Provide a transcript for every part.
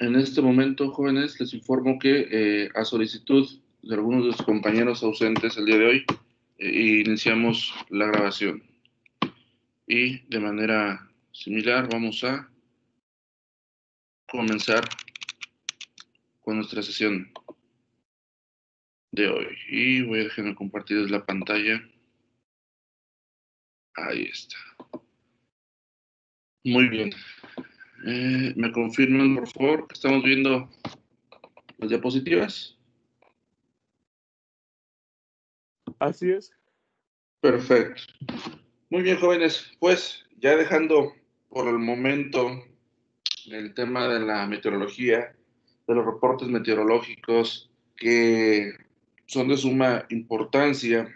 En este momento, jóvenes, les informo que a solicitud de algunos de sus compañeros ausentes el día de hoy, iniciamos la grabación. Y de manera similar vamos a comenzar con nuestra sesión de hoy. Y voy a dejar compartir la pantalla. Ahí está. Muy bien. ¿Me confirman, por favor, que estamos viendo las diapositivas? Así es. Perfecto. Muy bien, jóvenes. Pues ya dejando por el momento el tema de la meteorología, de los reportes meteorológicos que son de suma importancia,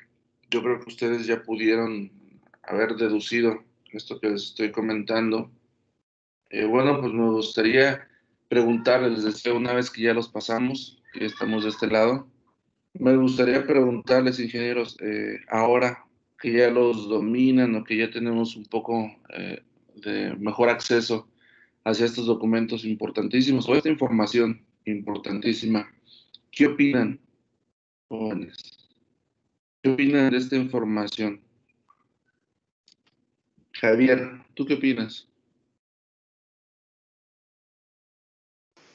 yo creo que ustedes ya pudieron haber deducido esto que les estoy comentando. Bueno, pues me gustaría preguntarles, les decía, una vez que ya los pasamos, que estamos de este lado, me gustaría preguntarles, ingenieros, ahora que ya los dominan o que ya tenemos un poco de mejor acceso hacia estos documentos importantísimos o esta información importantísima, ¿qué opinan, jóvenes? ¿Qué opinan de esta información? Javier, ¿tú qué opinas?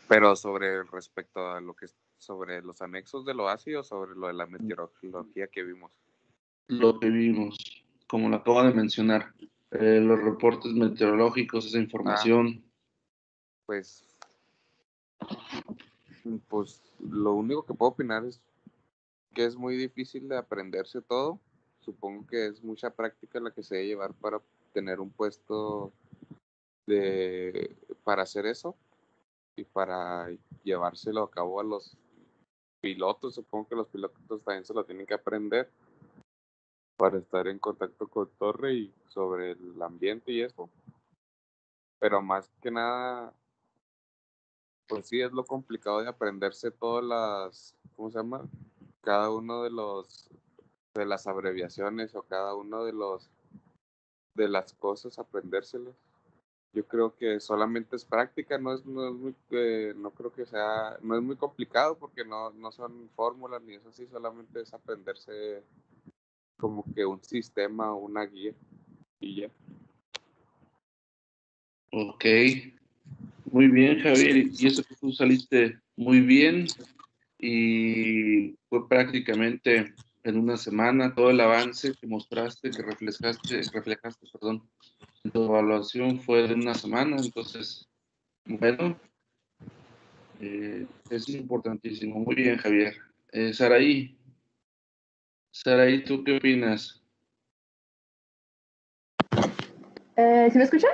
Pero sobre respecto a lo que sobre los anexos de lo ácido, sobre lo de la meteorología que vimos. Lo que vimos, como lo acabo de mencionar, los reportes meteorológicos, esa información. Pues lo único que puedo opinar es que es muy difícil de aprenderse todo. Supongo que es mucha práctica la que se debe llevar para tener un puesto para hacer eso y para llevárselo a cabo a los pilotos. Supongo que los pilotos también se lo tienen que aprender para estar en contacto con torre y sobre el ambiente y eso. Pero más que nada, pues sí es lo complicado de aprenderse todas las, ¿cómo se llama? Cada uno de las abreviaciones o cada uno de las cosas, aprendérselas. Yo creo que solamente es práctica, no es muy, no creo que sea, no es muy complicado porque no son fórmulas ni eso así, solamente es aprenderse como que un sistema o una guía y ya. Ok, muy bien, Javier, y eso que tú saliste muy bien y fue prácticamente en una semana todo el avance que mostraste, que reflejaste, perdón, en tu evaluación fue de una semana, entonces, bueno, es importantísimo. Muy bien, Javier. Saraí, ¿tú qué opinas? ¿Sí me escuchan?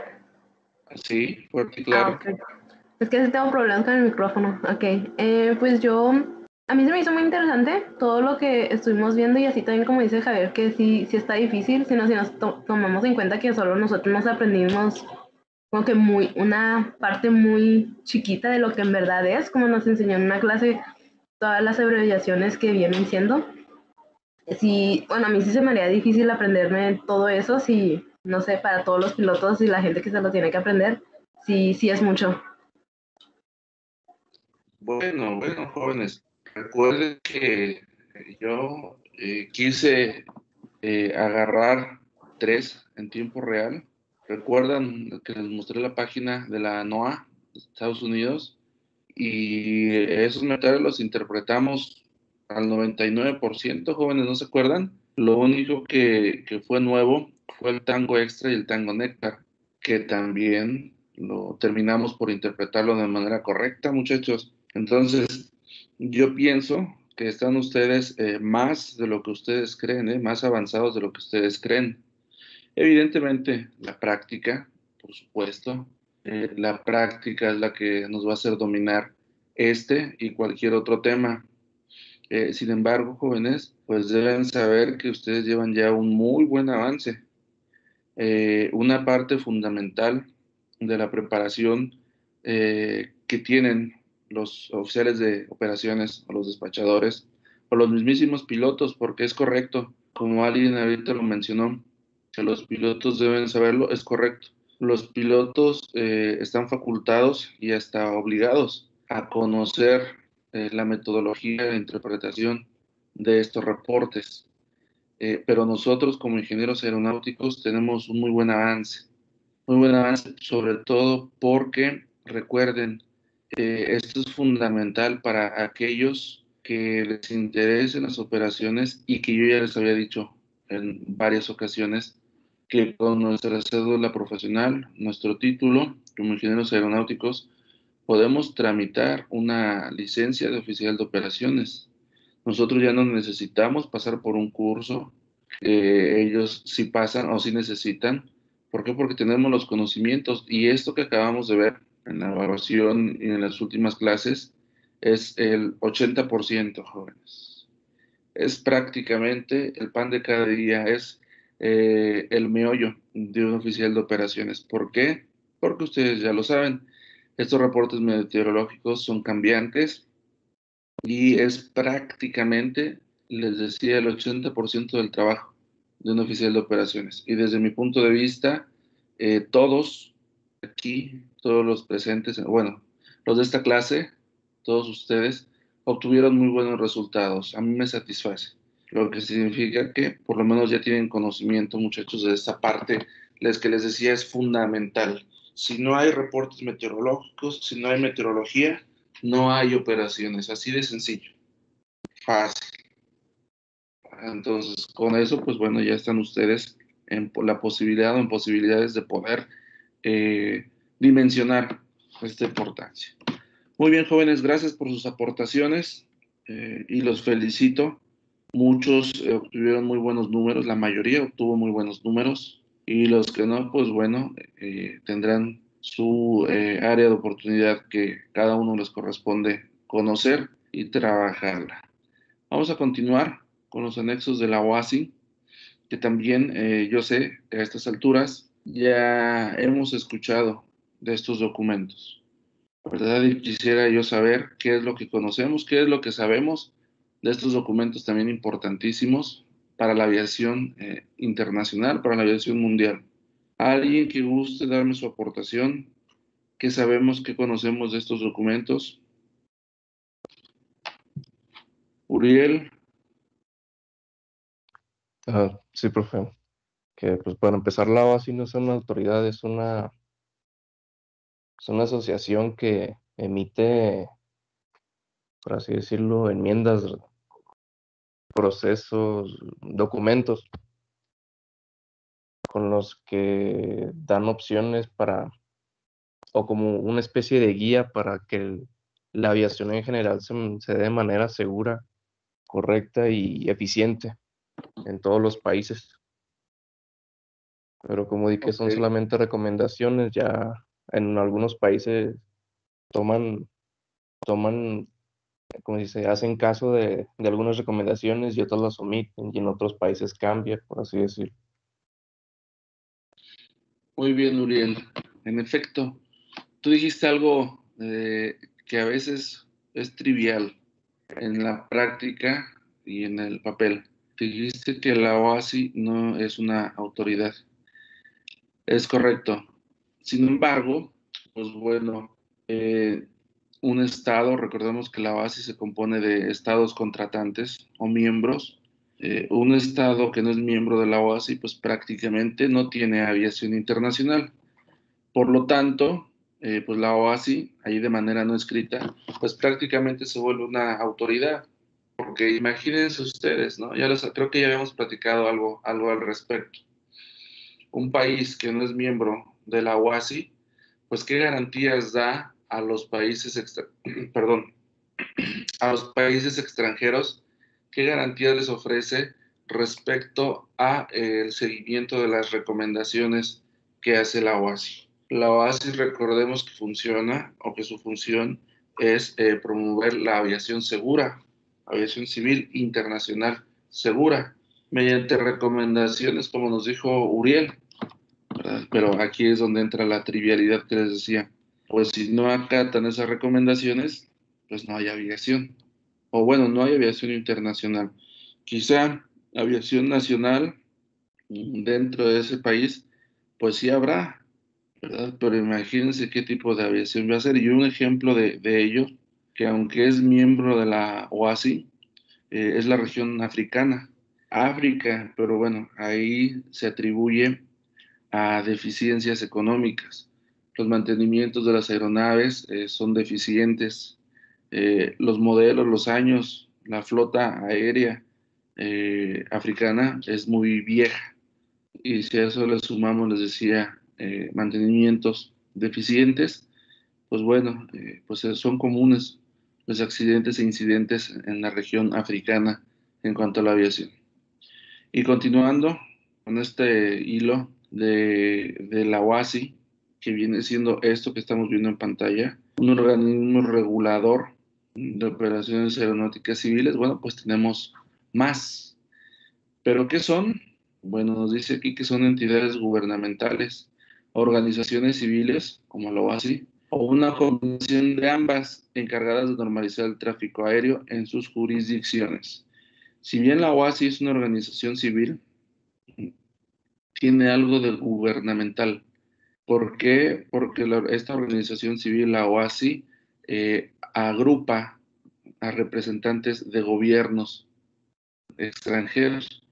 Sí, fuerte y claro. Ok. Es que tengo problemas con el micrófono. Ok. Pues a mí se me hizo muy interesante todo lo que estuvimos viendo y así también como dice Javier, que sí está difícil, si nos tomamos en cuenta que solo nosotros nos aprendimos como que una parte muy chiquita de lo que en verdad es, como nos enseñó en una clase todas las abreviaciones que vienen siendo. Sí, bueno, a mí sí se me haría difícil aprenderme todo eso, si, no sé, para todos los pilotos y la gente que se lo tiene que aprender, sí es mucho. Bueno, jóvenes, recuerden que yo quise agarrar 3 en tiempo real. ¿Recuerdan que les mostré la página de la NOAA de Estados Unidos? Y esos metales los interpretamos al 99%, jóvenes, ¿no se acuerdan? Lo único que fue nuevo fue el tango extra y el tango néctar, que también lo terminamos por interpretarlo de manera correcta, muchachos. Entonces, yo pienso que están ustedes más de lo que ustedes creen, más avanzados de lo que ustedes creen. Evidentemente, la práctica, por supuesto, la práctica es la que nos va a hacer dominar este y cualquier otro tema. Sin embargo, jóvenes, pues deben saber que ustedes llevan ya un muy buen avance. Una parte fundamental de la preparación que tienen los oficiales de operaciones o los despachadores o los mismísimos pilotos, porque es correcto, como alguien ahorita lo mencionó, que los pilotos deben saberlo, es correcto. Los pilotos están facultados y hasta obligados a conocer la metodología de interpretación de estos reportes. Pero nosotros como ingenieros aeronáuticos tenemos un muy buen avance, sobre todo porque, recuerden, esto es fundamental para aquellos que les interesen las operaciones y que yo ya les había dicho en varias ocasiones que con nuestra cédula profesional, nuestro título como ingenieros aeronáuticos, podemos tramitar una licencia de oficial de operaciones. Nosotros ya no necesitamos pasar por un curso, ellos sí pasan o sí necesitan. ¿Por qué? Porque tenemos los conocimientos y esto que acabamos de ver en la evaluación y en las últimas clases es el 80%, jóvenes. Es prácticamente el pan de cada día, es el meollo de un oficial de operaciones. ¿Por qué? Porque ustedes ya lo saben, estos reportes meteorológicos son cambiantes y es prácticamente, les decía, el 80% del trabajo de un oficial de operaciones. Y desde mi punto de vista, todos aquí, todos los presentes, bueno, los de esta clase, todos ustedes, obtuvieron muy buenos resultados. A mí me satisface, lo que significa que por lo menos ya tienen conocimiento, muchachos, de esta parte, les que les decía es fundamental. Si no hay reportes meteorológicos, si no hay meteorología, no hay operaciones, así de sencillo, fácil. Entonces, con eso, pues bueno, ya están ustedes en la posibilidad o en posibilidades de poder dimensionar esta importancia. Muy bien, jóvenes, gracias por sus aportaciones y los felicito. Muchos obtuvieron muy buenos números, la mayoría obtuvo muy buenos números y los que no, pues bueno, tendrán su área de oportunidad que cada uno les corresponde conocer y trabajarla. Vamos a continuar con los anexos de la OASI, que también yo sé que a estas alturas ya hemos escuchado de estos documentos, ¿verdad? Y quisiera yo saber qué es lo que conocemos, qué es lo que sabemos de estos documentos también importantísimos para la aviación internacional, para la aviación mundial. ¿Alguien que guste darme su aportación? ¿Qué sabemos, qué conocemos de estos documentos? Uriel. Sí, profe. Que pues para empezar la OASI no es una autoridad, es una asociación que emite, por así decirlo, enmiendas, procesos, documentos con los que dan opciones para, o como una especie de guía para que la aviación en general se dé de manera segura, correcta y eficiente en todos los países. Pero como di que son Ok. solamente recomendaciones, ya en algunos países toman, toman, como dice, hacen caso de algunas recomendaciones y otros las omiten, y en otros países cambia, por así decirlo. Muy bien, Uriel. En efecto, tú dijiste algo que a veces es trivial en la práctica y en el papel. Dijiste que la OASI no es una autoridad. Es correcto. Sin embargo, pues bueno, un estado, recordemos que la OASI se compone de estados contratantes o miembros. Un estado que no es miembro de la OASI, pues prácticamente no tiene aviación internacional. Por lo tanto, pues la OASI, ahí de manera no escrita, pues prácticamente se vuelve una autoridad. Porque imagínense ustedes, ¿no? Creo que ya habíamos platicado algo al respecto. Un país que no es miembro de la OASI, pues qué garantías da a los países perdón, a los países extranjeros, qué garantías les ofrece respecto a el seguimiento de las recomendaciones que hace la OASI. La OASI, recordemos que funciona o que su función es promover la aviación segura, aviación civil internacional segura, mediante recomendaciones, como nos dijo Uriel, ¿verdad? Pero aquí es donde entra la trivialidad que les decía. Pues si no acatan esas recomendaciones, pues no hay aviación. O bueno, no hay aviación internacional. Quizá aviación nacional dentro de ese país, pues sí habrá, ¿verdad? Pero imagínense qué tipo de aviación va a ser. Y un ejemplo de ello, que aunque es miembro de la OASI, es la región africana. África, pero bueno, ahí se atribuye a deficiencias económicas. Los mantenimientos de las aeronaves son deficientes. Los modelos, los años, la flota aérea africana es muy vieja. Y si a eso le sumamos, les decía, mantenimientos deficientes, pues bueno, pues son comunes los accidentes e incidentes en la región africana en cuanto a la aviación. Y continuando con este hilo de la OASI, que viene siendo esto que estamos viendo en pantalla, un organismo regulador de operaciones aeronáuticas civiles, bueno, pues tenemos más. ¿Pero qué son? Bueno, nos dice aquí que son entidades gubernamentales, organizaciones civiles, como la OASI, o una combinación de ambas encargadas de normalizar el tráfico aéreo en sus jurisdicciones. Si bien la OASI es una organización civil, tiene algo de gubernamental. ¿Por qué? Porque esta organización civil, la OASI, agrupa a representantes de gobiernos extranjeros.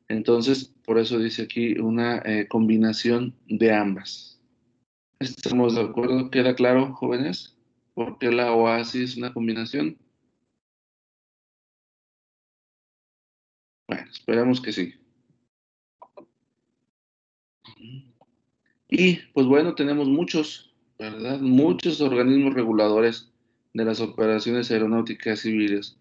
Entonces, por eso dice aquí una combinación de ambas. ¿Estamos de acuerdo? ¿Queda claro, jóvenes? ¿Por qué la OASI es una combinación? Bueno, esperamos que sí. Y pues bueno, tenemos muchos, ¿verdad? Muchos organismos reguladores de las operaciones aeronáuticas civiles.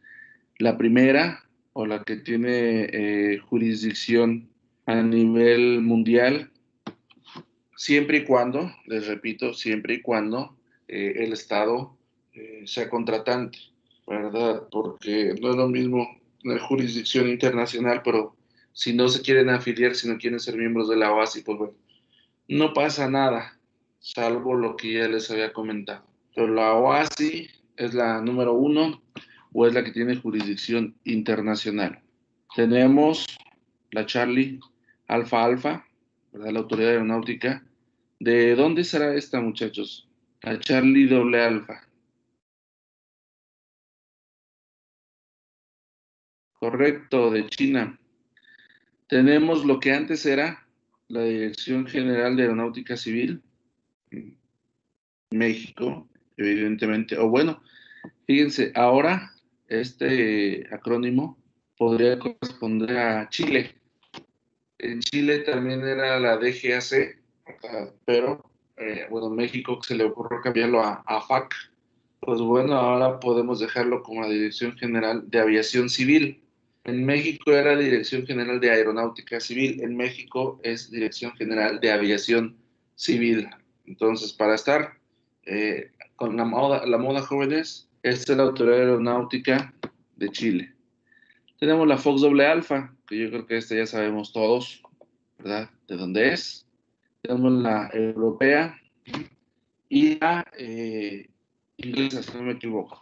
La primera, o la que tiene jurisdicción a nivel mundial, siempre y cuando, les repito, siempre y cuando el Estado sea contratante, ¿verdad? Porque no es lo mismo la jurisdicción internacional, pero si no se quieren afiliar, si no quieren ser miembros de la OASI, pues bueno, no pasa nada, salvo lo que ya les había comentado. Pero la OASI es la número uno o es la que tiene jurisdicción internacional. Tenemos la Charlie Alfa Alfa, ¿verdad? La Autoridad Aeronáutica. ¿De dónde será esta, muchachos? La Charlie doble Alfa. Correcto, de China. Tenemos lo que antes era la Dirección General de Aeronáutica Civil, México, evidentemente. O bueno, fíjense, ahora este acrónimo podría corresponder a Chile. En Chile también era la DGAC, pero bueno, México se le ocurrió cambiarlo a AFAC. Pues bueno, ahora podemos dejarlo como la Dirección General de Aviación Civil. En México era Dirección General de Aeronáutica Civil, en México es Dirección General de Aviación Civil. Entonces, para estar con la moda jóvenes, esta es la Autoridad Aeronáutica de Chile. Tenemos la Fox doble Alfa, que yo creo que esta ya sabemos todos, ¿verdad? ¿De dónde es? Tenemos la europea y la inglesa, si no me equivoco.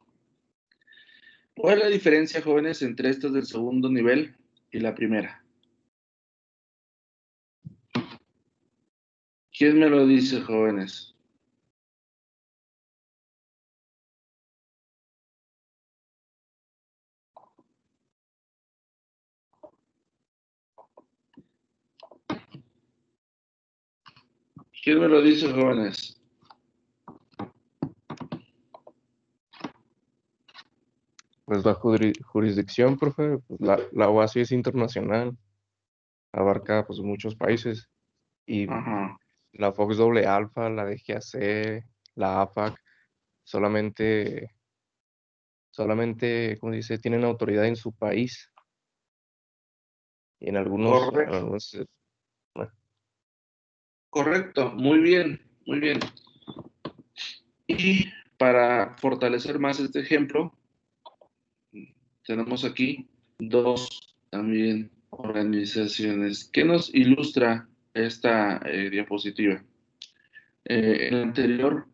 ¿Cuál es la diferencia, jóvenes, entre estas del segundo nivel y la primera? ¿Quién me lo dice, jóvenes? ¿Quién me lo dice, jóvenes? Pues la jurisdicción, profe, pues la OASI es internacional, abarca pues muchos países y Ajá. la Fox doble Alfa, la DGAC, la AFAC, solamente, ¿cómo dice? Tienen autoridad en su país y en Correcto, bueno, correcto. Muy bien, muy bien. Y para fortalecer más este ejemplo, tenemos aquí dos también organizaciones. ¿Qué nos ilustra esta diapositiva? En el anterior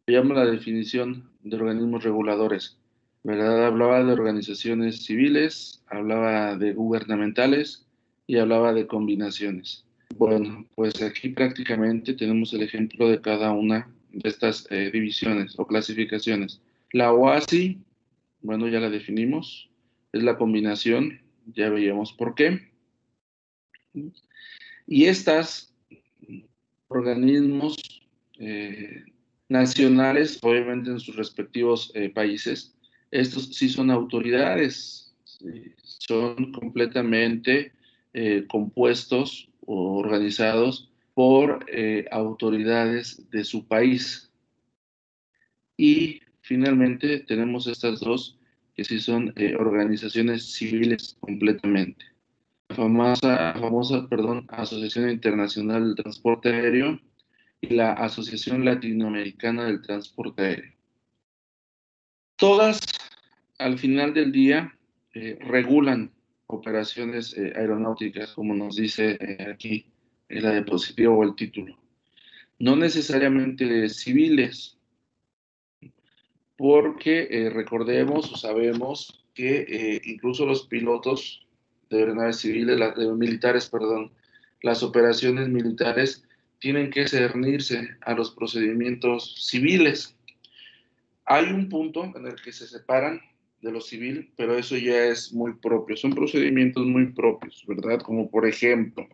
veíamos la definición de organismos reguladores, ¿verdad? Hablaba de organizaciones civiles, hablaba de gubernamentales y hablaba de combinaciones. Bueno, pues aquí prácticamente tenemos el ejemplo de cada una de estas divisiones o clasificaciones. La OASI, bueno, ya la definimos, es la combinación, ya veíamos por qué. Y estas organismos nacionales, obviamente en sus respectivos países, estos sí son autoridades, sí, son completamente compuestos o organizados por autoridades de su país. Y finalmente tenemos estas dos que sí son organizaciones civiles completamente. La famosa, Asociación Internacional del Transporte Aéreo y la Asociación Latinoamericana del Transporte Aéreo. Todas, al final del día, regulan operaciones aeronáuticas, como nos dice aquí la diapositiva o el título. No necesariamente civiles, porque recordemos o sabemos que incluso los pilotos de aeronaves civiles, militares, perdón, las operaciones militares tienen que cernirse a los procedimientos civiles. Hay un punto en el que se separan de lo civil, pero eso ya es muy propio, son procedimientos muy propios, ¿verdad? Como por ejemplo,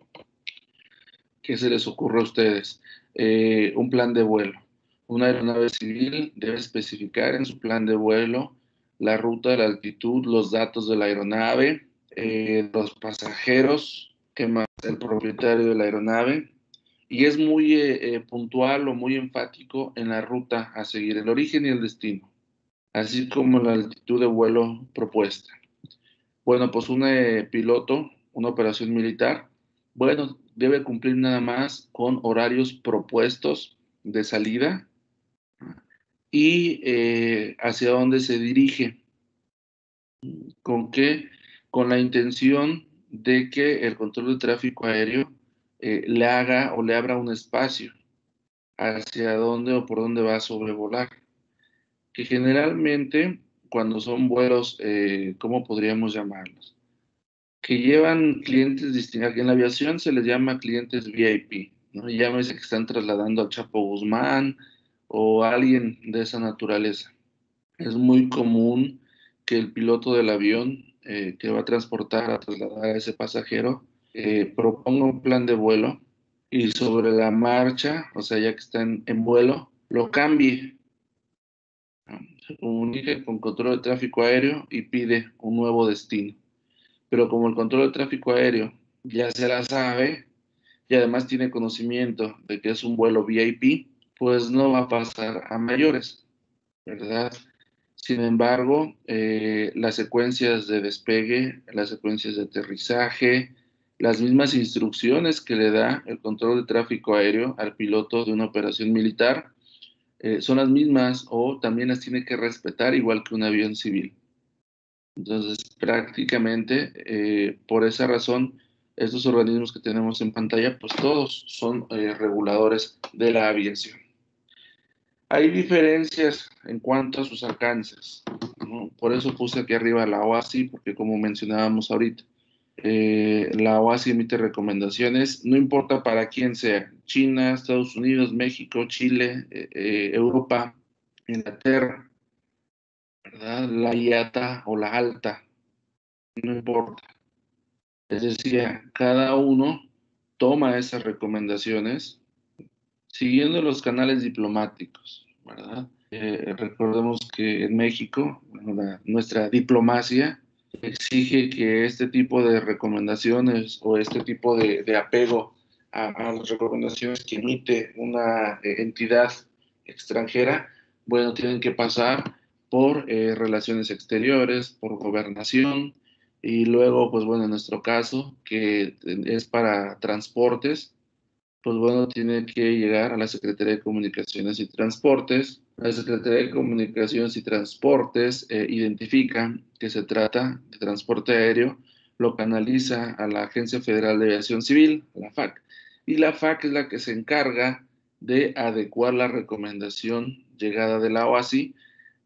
¿qué se les ocurre a ustedes? Un plan de vuelo. Una aeronave civil debe especificar en su plan de vuelo la ruta, la altitud, los datos de la aeronave, los pasajeros, ¿qué más? El propietario de la aeronave. Y es muy puntual o muy enfático en la ruta a seguir, el origen y el destino, así como la altitud de vuelo propuesta. Bueno, pues un piloto, una operación militar, bueno, debe cumplir nada más con horarios propuestos de salida y hacia dónde se dirige. ¿Con qué? Con la intención de que el control de tráfico aéreo le haga o le abra un espacio hacia dónde o por dónde va a sobrevolar. Que generalmente, cuando son vuelos, ¿cómo podríamos llamarlos? Que llevan clientes distintos. En la aviación se les llama clientes VIP, ¿no? Y llámese que están trasladando al Chapo Guzmán o a alguien de esa naturaleza. Es muy común que el piloto del avión que va a transportar, a trasladar a ese pasajero, proponga un plan de vuelo y sobre la marcha, o sea, ya que está en vuelo, lo cambie, ¿no? Se comunica con control de tráfico aéreo y pide un nuevo destino. Pero como el control de tráfico aéreo ya se la sabe y además tiene conocimiento de que es un vuelo VIP, pues no va a pasar a mayores, ¿verdad? Sin embargo, las secuencias de despegue, las secuencias de aterrizaje, las mismas instrucciones que le da el control de tráfico aéreo al piloto de una operación militar, son las mismas o también las tiene que respetar igual que un avión civil. Entonces, prácticamente, por esa razón, estos organismos que tenemos en pantalla, pues todos son reguladores de la aviación. Hay diferencias en cuanto a sus alcances, ¿no? Por eso puse aquí arriba la OASI, porque como mencionábamos ahorita, la OASI emite recomendaciones, no importa para quién sea, China, Estados Unidos, México, Chile, Europa, Inglaterra, ¿verdad? La IATA o la ALTA, no importa. Es decir, cada uno toma esas recomendaciones siguiendo los canales diplomáticos, ¿verdad? Recordemos que en México, bueno, nuestra diplomacia exige que este tipo de recomendaciones o este tipo de apego a las recomendaciones que emite una entidad extranjera, bueno, tienen que pasar por relaciones exteriores, por gobernación, y luego, pues bueno, en nuestro caso, que es para transportes, pues bueno, tiene que llegar a la Secretaría de Comunicaciones y Transportes. La Secretaría de Comunicaciones y Transportes identifica que se trata de transporte aéreo, lo canaliza a la Agencia Federal de Aviación Civil, la FAC, y la FAC es la que se encarga de adecuar la recomendación llegada de la OASI,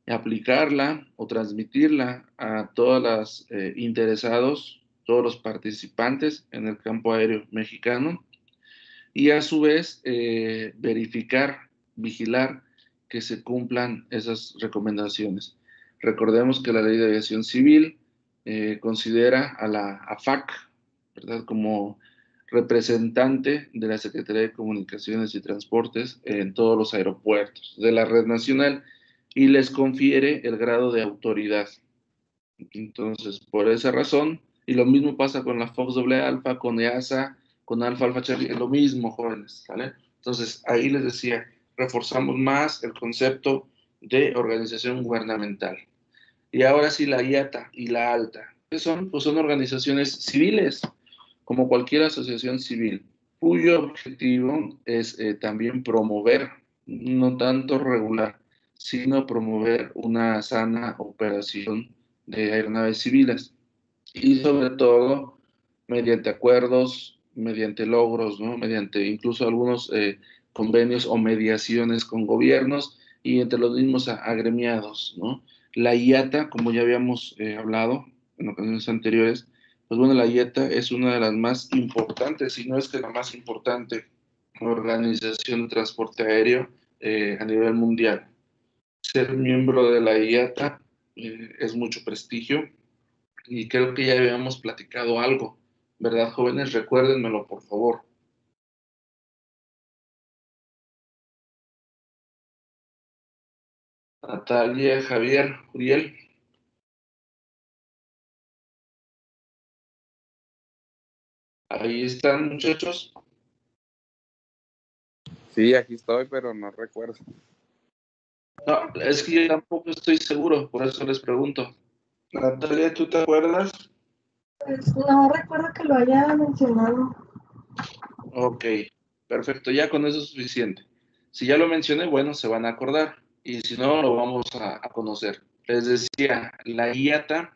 aplicarla o transmitirla a todos los interesados, todos los participantes en el campo aéreo mexicano, y a su vez verificar, vigilar que se cumplan esas recomendaciones. Recordemos que la Ley de Aviación Civil considera a la AFAC, ¿verdad?, como representante de la Secretaría de Comunicaciones y Transportes en todos los aeropuertos de la red nacional y les confiere el grado de autoridad. Entonces, por esa razón, y lo mismo pasa con la Fox Doble Alfa, con EASA, con Alfa Alfa Charlie, es lo mismo, jóvenes, ¿vale? Entonces, ahí les decía, reforzamos más el concepto de organización gubernamental. Y ahora sí, la IATA y la ALTA, ¿qué son? Pues son organizaciones civiles, como cualquier asociación civil, cuyo objetivo es también promover, no tanto regular, sino promover una sana operación de aeronaves civiles y sobre todo mediante acuerdos, mediante logros, ¿no? Mediante incluso algunos convenios o mediaciones con gobiernos y entre los mismos agremiados, ¿no? La IATA, como ya habíamos hablado en ocasiones anteriores, pues bueno, la IATA es una de las más importantes, si no es que la más importante organización de transporte aéreo a nivel mundial. Ser miembro de la IATA es mucho prestigio y creo que ya habíamos platicado algo, ¿verdad, jóvenes? Recuérdenmelo, por favor. Natalia, Javier, Uriel. Ahí están, muchachos. Sí, aquí estoy, pero no recuerdo. No, es que yo tampoco estoy seguro, por eso les pregunto. Natalia, ¿tú te acuerdas? Pues no recuerdo que lo haya mencionado. Ok, perfecto, ya con eso es suficiente. Si ya lo mencioné, bueno, se van a acordar. Y si no, lo vamos a conocer. Les decía, la IATA,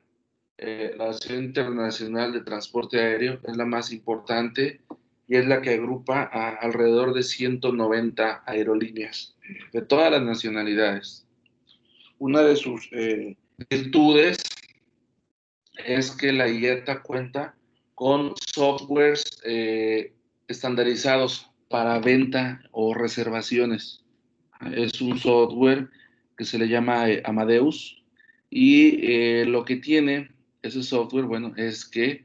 la Asociación Internacional de Transporte Aéreo, es la más importante y es la que agrupa a alrededor de 190 aerolíneas de todas las nacionalidades. Una de sus virtudes es que la IATA cuenta con softwares estandarizados para venta o reservaciones. Es un software que se le llama Amadeus y lo que tiene ese software, bueno, es que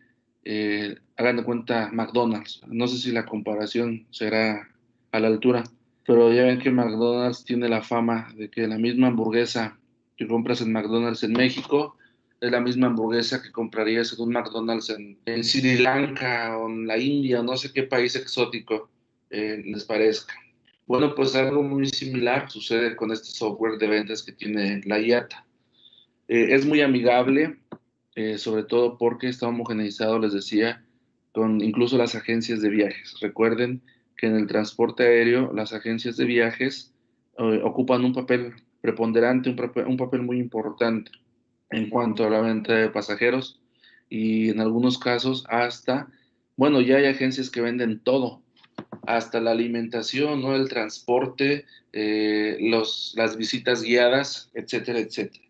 hagan de cuenta McDonald's. No sé si la comparación será a la altura, pero ya ven que McDonald's tiene la fama de que la misma hamburguesa que compras en McDonald's en México es la misma hamburguesa que comprarías en un McDonald's en Sri Lanka o en la India o no sé qué país exótico les parezca. Bueno, pues algo muy similar sucede con este software de ventas que tiene la IATA. Es muy amigable, sobre todo porque está homogeneizado, les decía, con incluso las agencias de viajes. Recuerden que en el transporte aéreo las agencias de viajes ocupan un papel preponderante, un papel muy importante en cuanto a la venta de pasajeros y en algunos casos hasta, bueno, ya hay agencias que venden todo, hasta la alimentación, ¿no? El transporte, las visitas guiadas, etcétera, etcétera.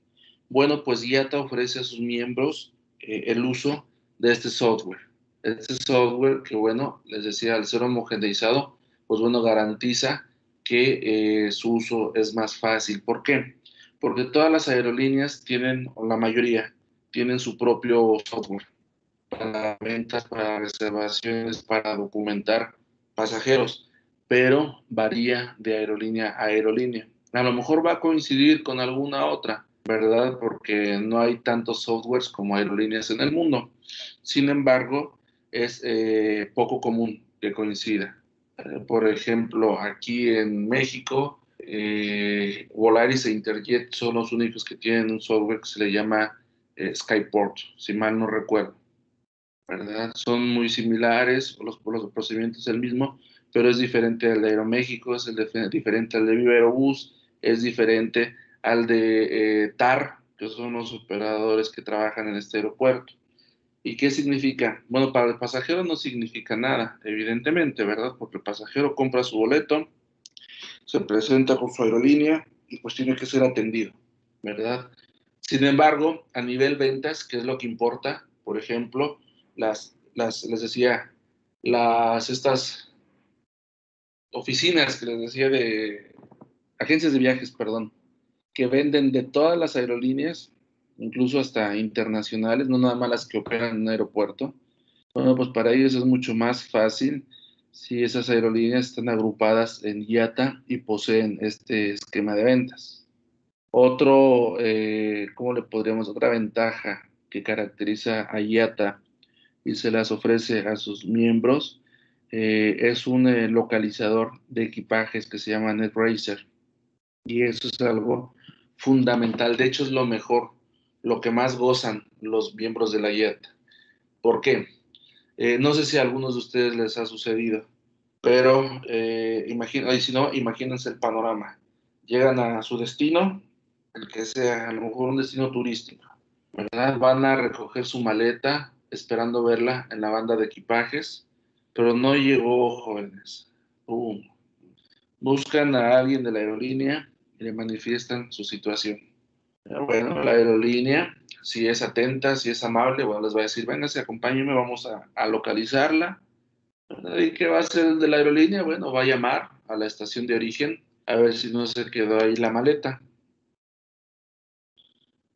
Bueno, pues IATA ofrece a sus miembros el uso de este software. Este software que, bueno, les decía, al ser homogeneizado, pues bueno, garantiza que su uso es más fácil. ¿Por qué? Porque todas las aerolíneas tienen, o la mayoría, tienen su propio software para ventas, para reservaciones, para documentar pasajeros, pero varía de aerolínea a aerolínea. A lo mejor va a coincidir con alguna otra, ¿verdad? Porque no hay tantos softwares como aerolíneas en el mundo. Sin embargo, es poco común que coincida. Por ejemplo, aquí en México, Volaris e Interjet son los únicos que tienen un software que se le llama Skyport, si mal no recuerdo. ¿Verdad? Son muy similares, los procedimientos es el mismo, pero es diferente al de Aeroméxico, es diferente al de Viva Aerobús, es diferente al de TAR, que son los operadores que trabajan en este aeropuerto. ¿Y qué significa? Bueno, para el pasajero no significa nada, evidentemente, ¿verdad? Porque el pasajero compra su boleto, se presenta con su aerolínea y pues tiene que ser atendido, ¿verdad? Sin embargo, a nivel ventas, ¿qué es lo que importa? Por ejemplo, les decía, estas oficinas que les decía de agencias de viajes, perdón, que venden de todas las aerolíneas, incluso hasta internacionales, no nada más las que operan en un aeropuerto. Bueno, pues para ellos es mucho más fácil si esas aerolíneas están agrupadas en IATA y poseen este esquema de ventas. ¿Cómo le podríamos? Otra ventaja que caracteriza a IATA y se las ofrece a sus miembros es un localizador de equipajes que se llama NetRacer. Y eso es algo fundamental. De hecho, es lo mejor, lo que más gozan los miembros de la IATA. ¿Por qué? No sé si a algunos de ustedes les ha sucedido, pero si no, imagínense el panorama. Llegan a su destino, el que sea a lo mejor un destino turístico, ¿verdad? Van a recoger su maleta esperando verla en la banda de equipajes, pero no llegó, jóvenes. ¡Pum! Buscan a alguien de la aerolínea y le manifiestan su situación. Bueno, la aerolínea, si es atenta, si es amable, bueno, les va a decir, véngase, acompáñenme, vamos a localizarla. ¿Y qué va a hacer el de la aerolínea? Bueno, va a llamar a la estación de origen a ver si no se quedó ahí la maleta.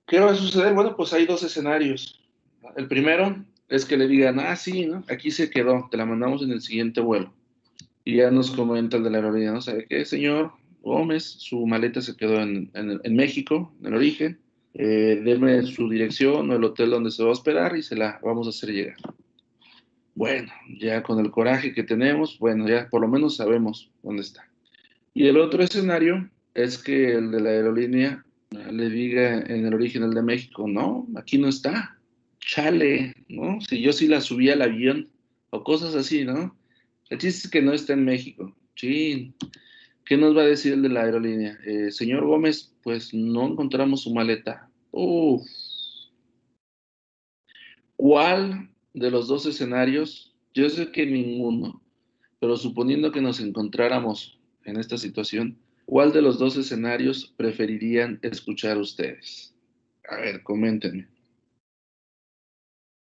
¿Qué va a suceder? Bueno, pues hay dos escenarios. El primero es que le digan, sí, ¿no? Aquí se quedó, te la mandamos en el siguiente vuelo. Y ya nos comenta el de la aerolínea, ¿no? ¿Sabe qué, señor Gómez? Su maleta se quedó en México, en el origen. Deme su dirección o el hotel donde se va a hospedar y se la vamos a hacer llegar. Bueno, ya con el coraje que tenemos, bueno, ya por lo menos sabemos dónde está. Y el otro escenario es que el de la aerolínea le diga en el origen, el de México, no, aquí no está. Chale, ¿no? Si yo sí la subí al avión o cosas así, ¿no? El chiste es que no está en México. Sí. ¿Qué nos va a decir el de la aerolínea? Señor Gómez, pues no encontramos su maleta. Uf. ¿Cuál de los dos escenarios? Yo sé que ninguno, pero suponiendo que nos encontráramos en esta situación, ¿cuál de los dos escenarios preferirían escuchar ustedes? A ver, coméntenme.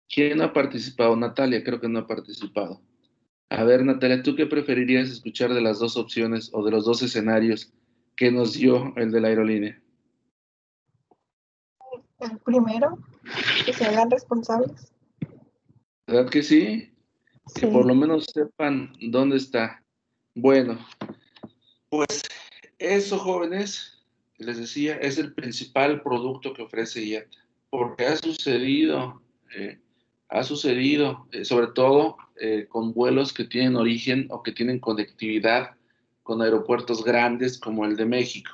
¿Quién ha participado? Natalia, creo que no ha participado. A ver, Natalia, ¿tú qué preferirías escuchar de las dos opciones o de los dos escenarios que nos dio el de la aerolínea? El primero, que se hagan responsables. ¿Verdad que sí? Que por Sí. lo menos sepan dónde está. Bueno, pues eso, jóvenes, les decía, es el principal producto que ofrece IATA, porque ha sucedido, sobre todo con vuelos que tienen origen o que tienen conectividad con aeropuertos grandes como el de México,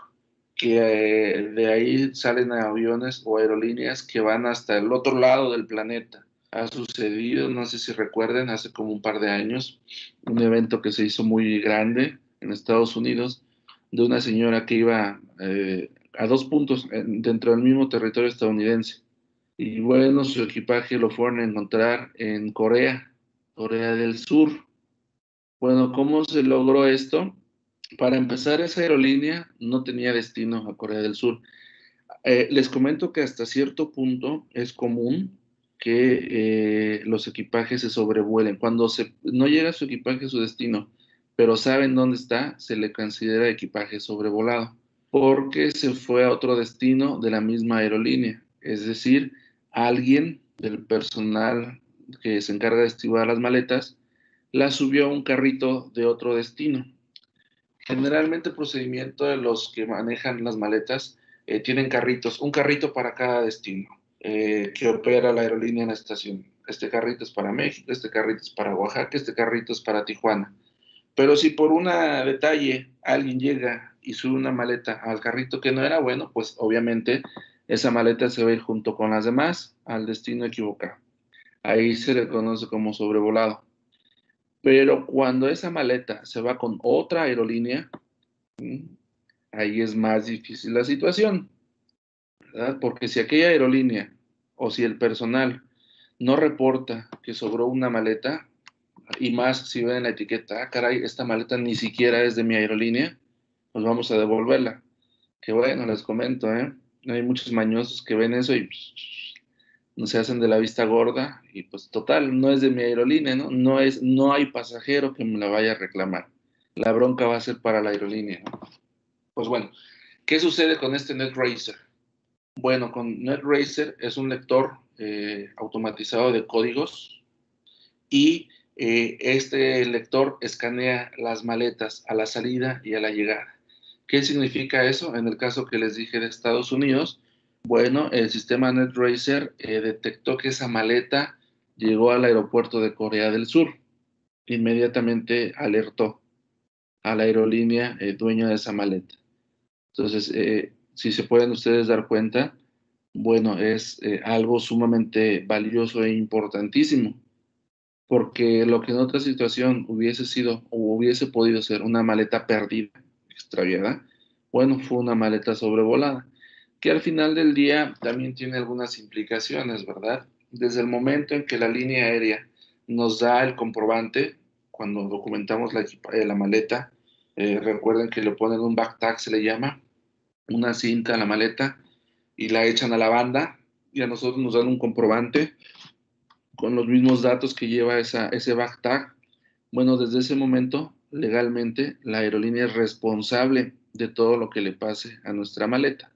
que de ahí salen aviones o aerolíneas que van hasta el otro lado del planeta. Ha sucedido, no sé si recuerden, hace como un par de años, un evento que se hizo muy grande en Estados Unidos, de una señora que iba a dos puntos dentro del mismo territorio estadounidense. Y bueno, su equipaje lo fueron a encontrar en Corea, Corea del Sur. Bueno, ¿cómo se logró esto? Para empezar, esa aerolínea no tenía destino a Corea del Sur. Les comento que hasta cierto punto es común que los equipajes se sobrevuelen. Cuando no llega su equipaje a su destino, pero saben dónde está, se le considera equipaje sobrevolado, porque se fue a otro destino de la misma aerolínea. Es decir, alguien del personal que se encarga de estiguar las maletas la subió a un carrito de otro destino. Generalmente el procedimiento de los que manejan las maletas tienen carritos, un carrito para cada destino que opera la aerolínea en la estación. Este carrito es para México, este carrito es para Oaxaca, este carrito es para Tijuana. Pero si por un detalle alguien llega y sube una maleta al carrito que no era, bueno, pues obviamente esa maleta se va a ir junto con las demás al destino equivocado. Ahí se le conoce como sobrevolado. Pero cuando esa maleta se va con otra aerolínea, ahí es más difícil la situación, ¿verdad? Porque si aquella aerolínea o si el personal no reporta que sobró una maleta, y más si ven la etiqueta, caray, esta maleta ni siquiera es de mi aerolínea, pues vamos a devolverla. Que bueno, les comento, hay muchos mañosos que ven eso y no se hacen de la vista gorda y pues total, no es de mi aerolínea, ¿no? No hay pasajero que me la vaya a reclamar. la bronca va a ser para la aerolínea, ¿no? Pues bueno, ¿qué sucede con este NetRacer? Bueno, con NetRacer es un lector automatizado de códigos y este lector escanea las maletas a la salida y a la llegada. ¿Qué significa eso? En el caso que les dije de Estados Unidos, bueno, el sistema NetRacer detectó que esa maleta llegó al aeropuerto de Corea del Sur. Inmediatamente alertó a la aerolínea dueña de esa maleta. Entonces, si se pueden ustedes dar cuenta, bueno, es algo sumamente valioso e importantísimo, porque lo que en otra situación hubiese sido o hubiese podido ser una maleta perdida, extraviada, bueno, fue una maleta sobrevolada, que al final del día también tiene algunas implicaciones, ¿verdad? Desde el momento en que la línea aérea nos da el comprobante, cuando documentamos la maleta, recuerden que le ponen un backpack, se le llama, una cinta a la maleta y la echan a la banda y a nosotros nos dan un comprobante con los mismos datos que lleva ese backtag. Bueno, desde ese momento, legalmente, la aerolínea es responsable de todo lo que le pase a nuestra maleta,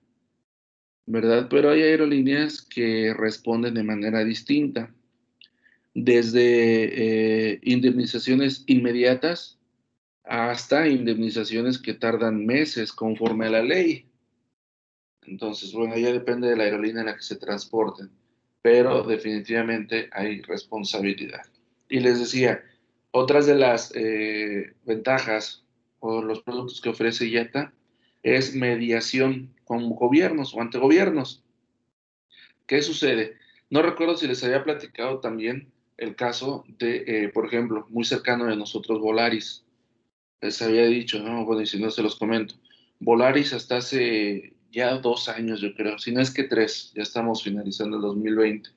¿verdad? Pero hay aerolíneas que responden de manera distinta, desde indemnizaciones inmediatas hasta indemnizaciones que tardan meses conforme a la ley. Entonces, bueno, ya depende de la aerolínea en la que se transporten, pero definitivamente hay responsabilidad. Y les decía, otras de las ventajas o los productos que ofrece IATA es mediación con gobiernos o ante gobiernos. ¿Qué sucede? No recuerdo si les había platicado también el caso de, por ejemplo, muy cercano de nosotros, Volaris. Les había dicho, ¿no? Bueno, y si no se los comento. Volaris hasta hace ya 2 años, yo creo, si no es que 3, ya estamos finalizando el 2020.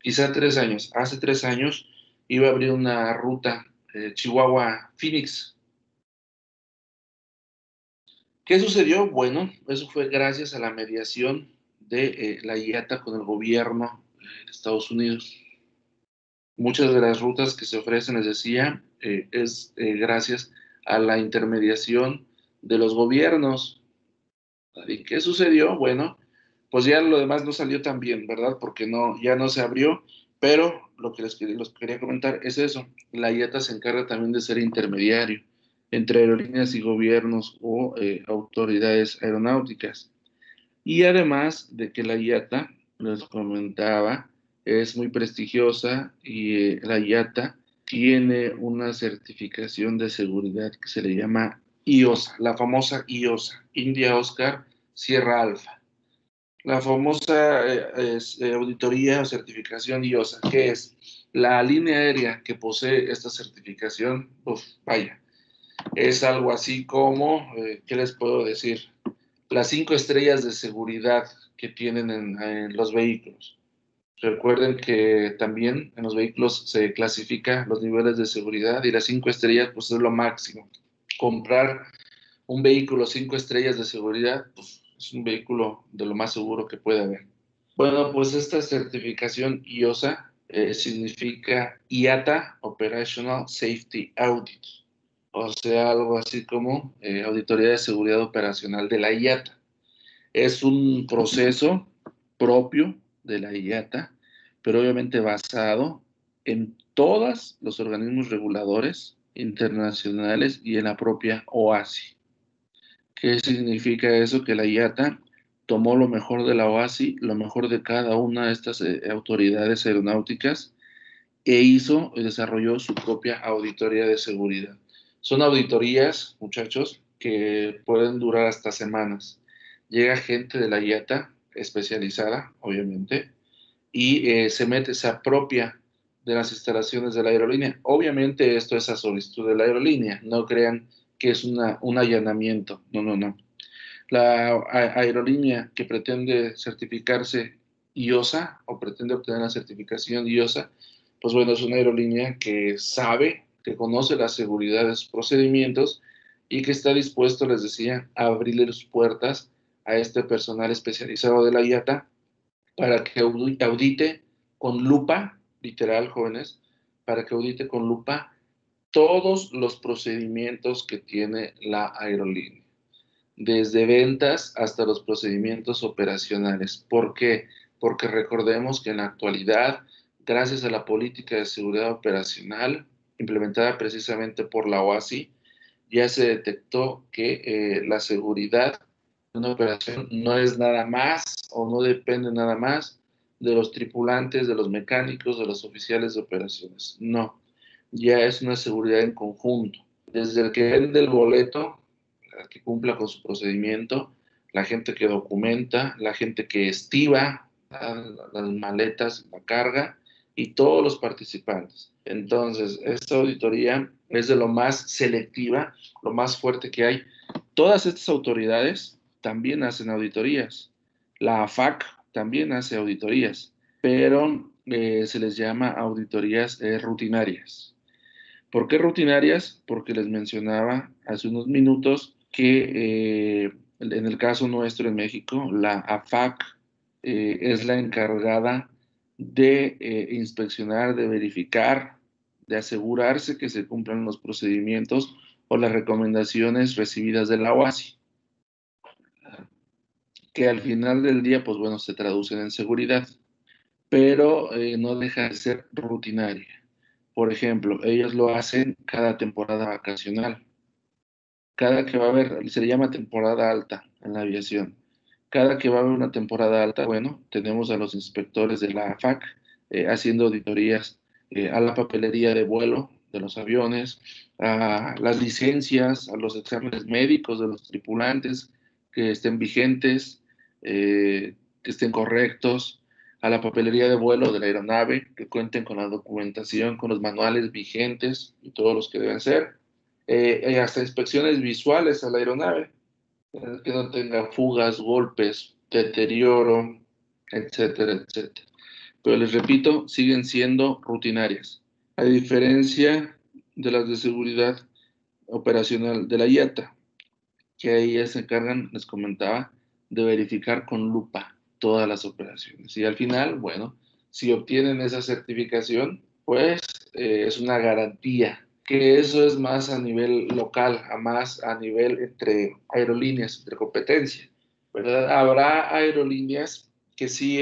Quizá 3 años. Hace 3 años iba a abrir una ruta Chihuahua-Phoenix. ¿Qué sucedió? Bueno, eso fue gracias a la mediación de la IATA con el gobierno de Estados Unidos. Muchas de las rutas que se ofrecen, les decía, es gracias a la intermediación de los gobiernos. ¿Y qué sucedió? Bueno, pues ya lo demás no salió tan bien, ¿verdad? Porque no, ya no se abrió, pero lo que les quería comentar es eso. La IATA se encarga también de ser intermediario entre aerolíneas y gobiernos o autoridades aeronáuticas. Y además de que la IATA, les comentaba, es muy prestigiosa y la IATA tiene una certificación de seguridad que se le llama IOSA, la famosa IOSA, India Oscar Sierra Alfa. La famosa auditoría o certificación IOSA, que es la línea aérea que posee esta certificación, vaya, es algo así como, ¿qué les puedo decir? Las 5 estrellas de seguridad que tienen en los vehículos. Recuerden que también en los vehículos se clasifica los niveles de seguridad y las 5 estrellas pues es lo máximo. Comprar un vehículo 5 estrellas de seguridad pues, es un vehículo de lo más seguro que puede haber. Bueno, pues esta certificación IOSA significa IATA Operational Safety Audit, o sea, algo así como Auditoría de Seguridad Operacional de la IATA. Es un proceso propio de la IATA, pero obviamente basado en todos los organismos reguladores internacionales y en la propia OASI. ¿Qué significa eso? Que la IATA tomó lo mejor de la OASI, lo mejor de cada una de estas autoridades aeronáuticas e hizo y desarrolló su propia auditoría de seguridad. Son auditorías, muchachos, que pueden durar hasta semanas. Llega gente de la IATA, especializada, obviamente, y se apropia de las instalaciones de la aerolínea. Obviamente esto es a solicitud de la aerolínea, no crean que es un allanamiento, no, no, no. La aerolínea que pretende certificarse IOSA o pretende obtener la certificación IOSA, pues bueno, es una aerolínea que sabe, que conoce la seguridad de sus procedimientos y que está dispuesto, les decía, a abrirle sus puertas a este personal especializado de la IATA para que audite con lupa, literal, jóvenes, para que audite con lupa todos los procedimientos que tiene la aerolínea, desde ventas hasta los procedimientos operacionales. ¿Por qué? Porque recordemos que en la actualidad, gracias a la política de seguridad operacional implementada precisamente por la OASI, ya se detectó que la seguridad de una operación no es nada más o no depende nada más de los tripulantes, de los mecánicos, de los oficiales de operaciones. No, ya es una seguridad en conjunto. Desde el que vende el boleto, el que cumpla con su procedimiento, la gente que documenta, la gente que estiva las maletas, la carga y todos los participantes. Entonces, esta auditoría es de lo más selectiva, lo más fuerte que hay. Todas estas autoridades también hacen auditorías. La AFAC también hace auditorías, pero se les llama auditorías rutinarias. ¿Por qué rutinarias? Porque les mencionaba hace unos minutos que en el caso nuestro en México, la AFAC es la encargada de inspeccionar, de verificar, de asegurarse que se cumplan los procedimientos o las recomendaciones recibidas de la OASI, que al final del día, pues bueno, se traducen en seguridad, pero no deja de ser rutinaria. Por ejemplo, ellos lo hacen cada temporada vacacional. Cada que va a haber, se le llama temporada alta en la aviación. Cada que va a haber una temporada alta, bueno, tenemos a los inspectores de la AFAC haciendo auditorías a la papelería de vuelo de los aviones, a las licencias, a los exámenes médicos de los tripulantes que estén vigentes, que estén correctos, a la papelería de vuelo de la aeronave, que cuenten con la documentación, con los manuales vigentes y todos los que deben ser. Hasta inspecciones visuales a la aeronave, que no tenga fugas, golpes, deterioro, etcétera, etcétera. Pero les repito, siguen siendo rutinarias. A diferencia de las de seguridad operacional de la IATA, que ahí ya se encargan, les comentaba, de verificar con lupa todas las operaciones. Y al final, bueno, si obtienen esa certificación, pues es una garantía, que eso es más a nivel local, a más a nivel entre aerolíneas, entre competencia, ¿verdad? Habrá aerolíneas que sí,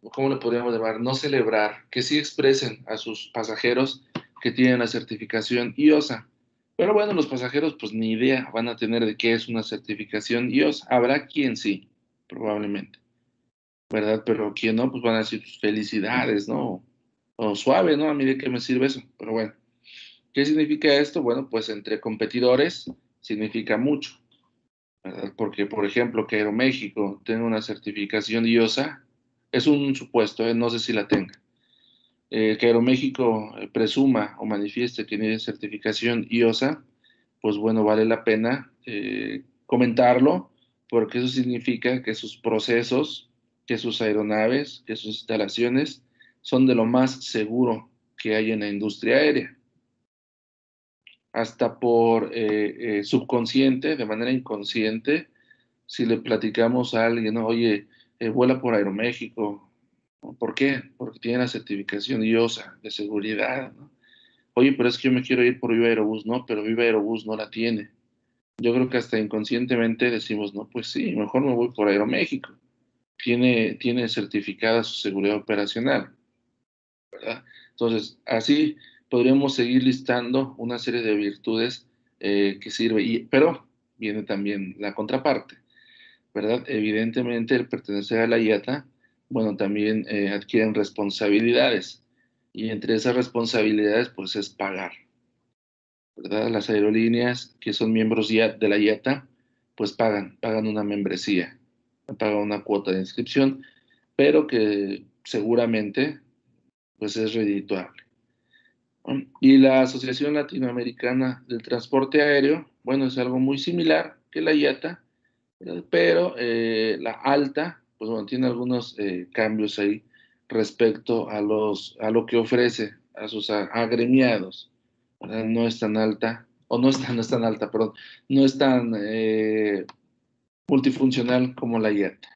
¿cómo le podríamos llamar? No celebrar, que sí expresen a sus pasajeros que tienen la certificación IOSA. Pero bueno, los pasajeros pues ni idea van a tener de qué es una certificación IOSA. Habrá quien sí, probablemente, ¿verdad? Pero quien no, pues van a decir pues, felicidades, ¿no? O suave, ¿no? A mí de qué me sirve eso. Pero bueno, ¿qué significa esto? Bueno, pues entre competidores significa mucho, ¿verdad? Porque, por ejemplo, que Aeroméxico tenga una certificación IOSA, es un supuesto, no sé si la tenga. Que Aeroméxico presuma o manifieste que tiene certificación IOSA, pues bueno, vale la pena comentarlo, porque eso significa que sus procesos, que sus aeronaves, que sus instalaciones son de lo más seguro que hay en la industria aérea. Hasta por subconsciente, de manera inconsciente, si le platicamos a alguien, ¿no? Oye, vuela por Aeroméxico. ¿Por qué? Porque tiene la certificación IOSA de seguridad, ¿no? Oye, pero es que yo me quiero ir por Viva Aerobús, no, pero Viva Aerobús no la tiene. Yo creo que hasta inconscientemente decimos, no, pues sí, mejor me voy por Aeroméxico. Tiene certificada su seguridad operacional, ¿verdad? Entonces, así podríamos seguir listando una serie de virtudes que sirve, pero viene también la contraparte, ¿verdad? Evidentemente, el pertenecer a la IATA, bueno, también adquieren responsabilidades, y entre esas responsabilidades, pues es pagar, ¿verdad? Las aerolíneas que son miembros de la IATA, pues pagan una membresía, pagan una cuota de inscripción, pero que seguramente pues es redituable. Y la Asociación Latinoamericana del Transporte Aéreo, bueno, es algo muy similar que la IATA, pero la ALTA, pues bueno, tiene algunos cambios ahí respecto a lo que ofrece a sus agremiados, ¿verdad? No es tan alta, o no es tan alta, perdón, no es tan multifuncional como la IATA.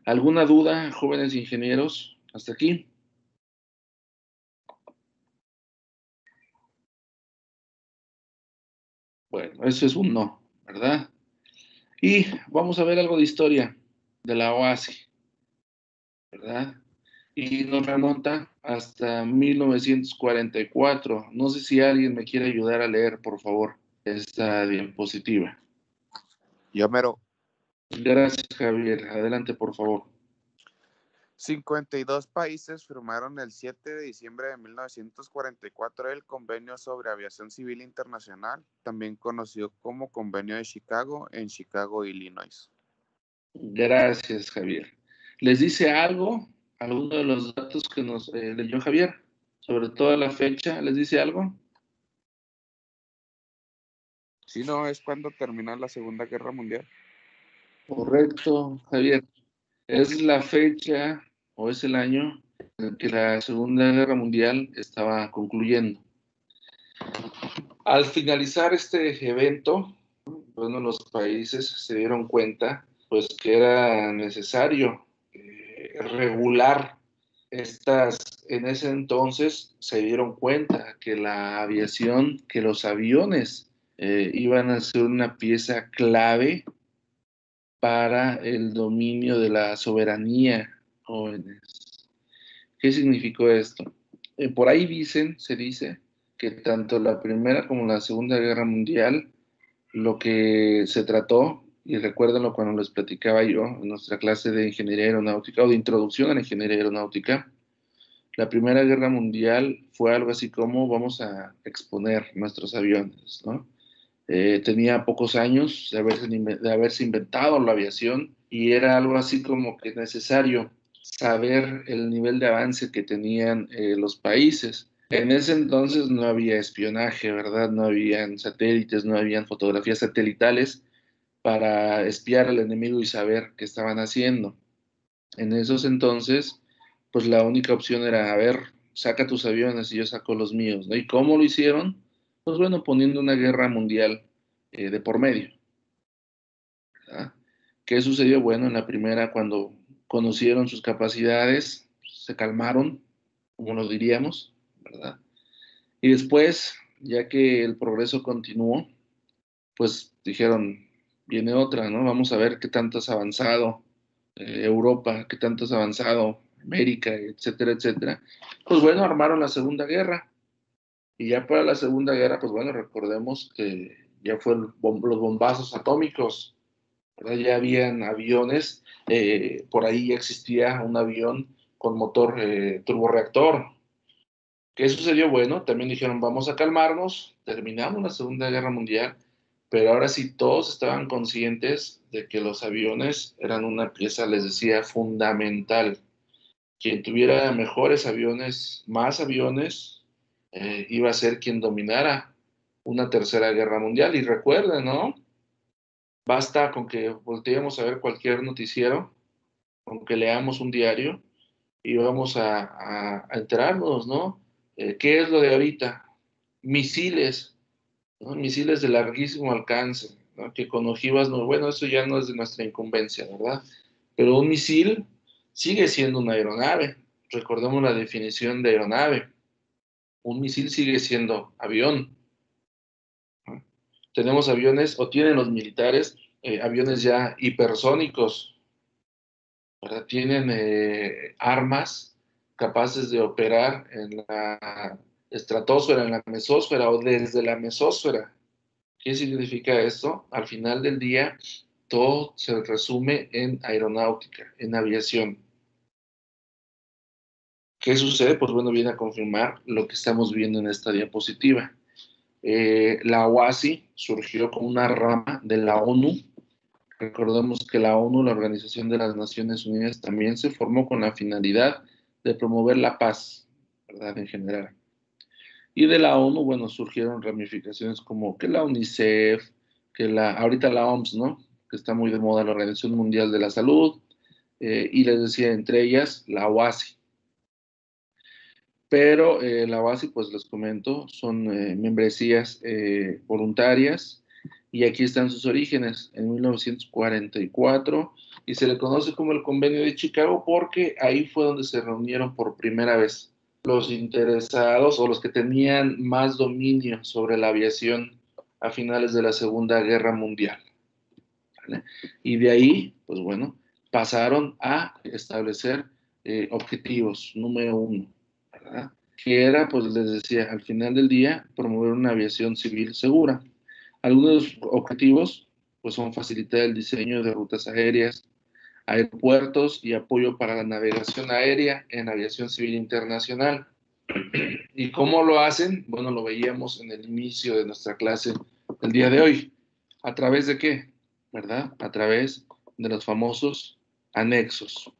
¿Alguna duda, jóvenes ingenieros? Hasta aquí. Bueno, eso es un no, ¿verdad? Y vamos a ver algo de historia de la OASI, ¿verdad? Y nos remonta hasta 1944. No sé si alguien me quiere ayudar a leer, por favor, esta diapositiva. Yo mero. Gracias, Javier. Adelante, por favor. 52 países firmaron el 7 de diciembre de 1944 el Convenio sobre Aviación Civil Internacional, también conocido como Convenio de Chicago, en Chicago, Illinois. Gracias, Javier. ¿Les dice algo? ¿Alguno de los datos que nos leyó Javier? Sobre todo la fecha, ¿les dice algo? Si no, es cuando termina la Segunda Guerra Mundial. Correcto, Javier. Es la fecha o es el año en que la Segunda Guerra Mundial estaba concluyendo. Al finalizar este evento, bueno, los países se dieron cuenta pues que era necesario regular en ese entonces se dieron cuenta que la aviación, que los aviones iban a ser una pieza clave para el dominio de la soberanía, jóvenes. ¿Qué significó esto? Por ahí se dice, que tanto la Primera como la Segunda Guerra Mundial, lo que se trató, y recuérdenlo cuando les platicaba yo en nuestra clase de ingeniería aeronáutica o de introducción a la ingeniería aeronáutica, la Primera Guerra Mundial fue algo así como vamos a exponer nuestros aviones, ¿no? Tenía pocos años de haberse inventado la aviación y era algo así como que necesario saber el nivel de avance que tenían los países. En ese entonces no había espionaje, ¿verdad? No habían satélites, no habían fotografías satelitales para espiar al enemigo y saber qué estaban haciendo. En esos entonces, pues la única opción era, a ver, saca tus aviones y yo saco los míos, ¿no? ¿Y cómo lo hicieron? Pues bueno, poniendo una guerra mundial de por medio, ¿verdad? ¿Qué sucedió? Bueno, en la primera, cuando conocieron sus capacidades, se calmaron, como lo diríamos, ¿verdad? Y después, ya que el progreso continuó, pues dijeron, viene otra, ¿no? Vamos a ver qué tanto has avanzado Europa, qué tanto has avanzado América, etcétera, etcétera. Pues bueno, armaron la Segunda Guerra. Y ya para la Segunda Guerra, pues bueno, recordemos que ya fue los bombazos atómicos, ¿verdad? Ya habían aviones, por ahí ya existía un avión con motor turborreactor. ¿Qué sucedió? Bueno, también dijeron, vamos a calmarnos, terminamos la Segunda Guerra Mundial, pero ahora sí todos estaban conscientes de que los aviones eran una pieza, les decía, fundamental. Quien tuviera mejores aviones, más aviones, iba a ser quien dominara una tercera guerra mundial. Y recuerden, ¿no? Basta con que volteemos a ver cualquier noticiero, con que leamos un diario y vamos a enterarnos, ¿no? ¿Qué es lo de ahorita? Misiles, ¿no? Misiles de larguísimo alcance, ¿no? Que con ojivas, no, bueno, eso ya no es de nuestra incumbencia, ¿verdad? Pero un misil sigue siendo una aeronave. Recordemos la definición de aeronave. Un misil sigue siendo avión, ¿no? Tenemos aviones, o tienen los militares, aviones ya hipersónicos, ¿verdad? Tienen armas capaces de operar en la estratosfera, en la mesósfera o desde la mesósfera. ¿Qué significa esto? Al final del día, todo se resume en aeronáutica, en aviación. ¿Qué sucede? Pues bueno, viene a confirmar lo que estamos viendo en esta diapositiva. La OASI surgió como una rama de la ONU. Recordemos que la ONU, la Organización de las Naciones Unidas, también se formó con la finalidad de promover la paz, ¿verdad? En general. Y de la ONU, bueno, surgieron ramificaciones como que la UNICEF, ahorita la OMS, ¿no? Que está muy de moda, la Organización Mundial de la Salud, y les decía, entre ellas, la OASI. Pero la OASI, pues les comento, son membresías voluntarias, y aquí están sus orígenes, en 1944, y se le conoce como el Convenio de Chicago porque ahí fue donde se reunieron por primera vez los interesados o los que tenían más dominio sobre la aviación a finales de la Segunda Guerra Mundial. ¿Vale? Y de ahí, pues bueno, pasaron a establecer objetivos, número 1, ¿verdad? Que era, pues les decía, al final del día, promover una aviación civil segura. Algunos objetivos, pues son facilitar el diseño de rutas aéreas, aeropuertos y apoyo para la navegación aérea en aviación civil internacional. ¿Y cómo lo hacen? Bueno, lo veíamos en el inicio de nuestra clase el día de hoy. ¿A través de qué? ¿Verdad? A través de los famosos anexos.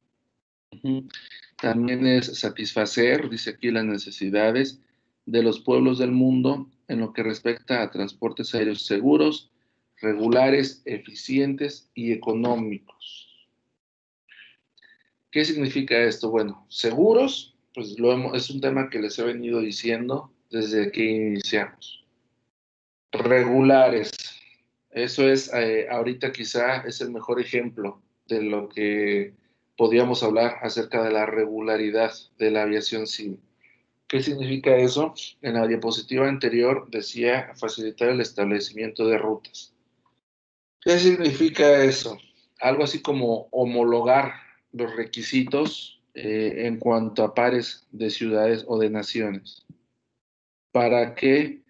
También es satisfacer, dice aquí, las necesidades de los pueblos del mundo en lo que respecta a transportes aéreos seguros, regulares, eficientes y económicos. ¿Qué significa esto? Bueno, seguros, pues es un tema que les he venido diciendo desde que iniciamos. Regulares, eso es, ahorita quizá es el mejor ejemplo de lo que podíamos hablar acerca de la regularidad de la aviación civil. ¿Qué significa eso? En la diapositiva anterior decía facilitar el establecimiento de rutas. ¿Qué significa eso? Algo así como homologar los requisitos en cuanto a pares de ciudades o de naciones. ¿Para qué?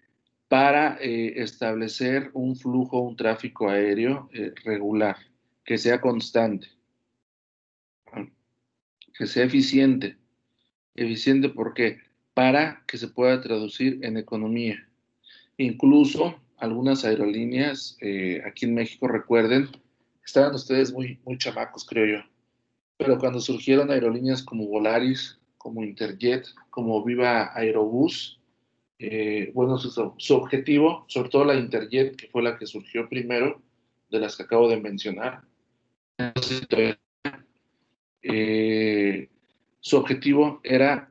Para establecer un flujo, un tráfico aéreo regular, que sea constante, que sea eficiente. ¿Eficiente por qué? Para que se pueda traducir en economía. Incluso algunas aerolíneas aquí en México, recuerden, estaban ustedes muy chamacos, creo yo, pero cuando surgieron aerolíneas como Volaris, como Interjet, como Viva Aerobús, bueno, su objetivo, sobre todo la Interjet, que fue la que surgió primero, de las que acabo de mencionar, su objetivo era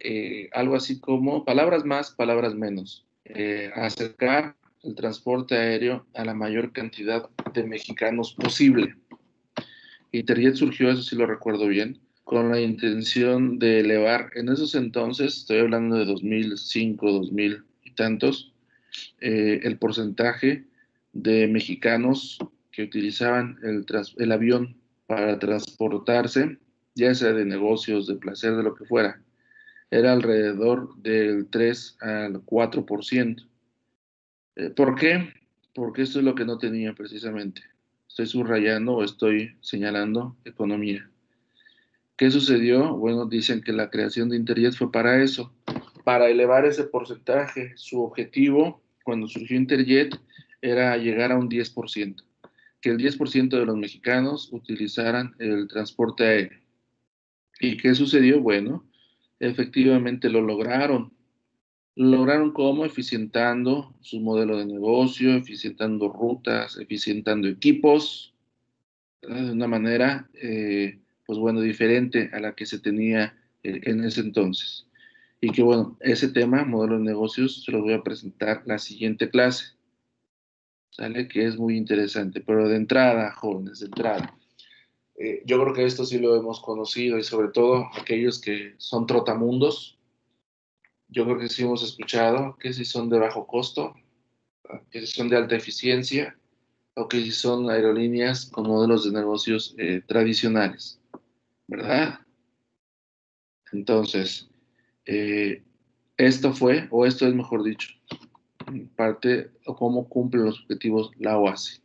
algo así como, palabras más, palabras menos, acercar el transporte aéreo a la mayor cantidad de mexicanos posible. Interjet surgió, eso sí lo recuerdo bien, con la intención de elevar, en esos entonces, estoy hablando de 2005, 2000 y tantos, el porcentaje de mexicanos que utilizaban el avión para transportarse, ya sea de negocios, de placer, de lo que fuera, era alrededor del 3 al 4%. ¿Por qué? Porque esto es lo que no tenía precisamente. Estoy subrayando o estoy señalando economía. ¿Qué sucedió? Bueno, dicen que la creación de Interjet fue para eso, para elevar ese porcentaje. Su objetivo, cuando surgió Interjet, era llegar a un 10%, que el 10% de los mexicanos utilizaran el transporte aéreo. ¿Y qué sucedió? Bueno, efectivamente lo lograron. ¿Lo lograron cómo? Eficientando su modelo de negocio, eficientando rutas, eficientando equipos, de una manera, pues bueno, diferente a la que se tenía en ese entonces. Y que bueno, ese tema, modelo de negocios, se lo voy a presentar la siguiente clase, ¿sale? Que es muy interesante, pero de entrada, jóvenes, de entrada. Yo creo que esto sí lo hemos conocido y sobre todo aquellos que son trotamundos, yo creo que sí hemos escuchado que si son de bajo costo, que si son de alta eficiencia o que si son aerolíneas con modelos de negocios tradicionales, ¿verdad? Entonces, esto fue, o esto es mejor dicho, parte o cómo cumple los objetivos la OASI.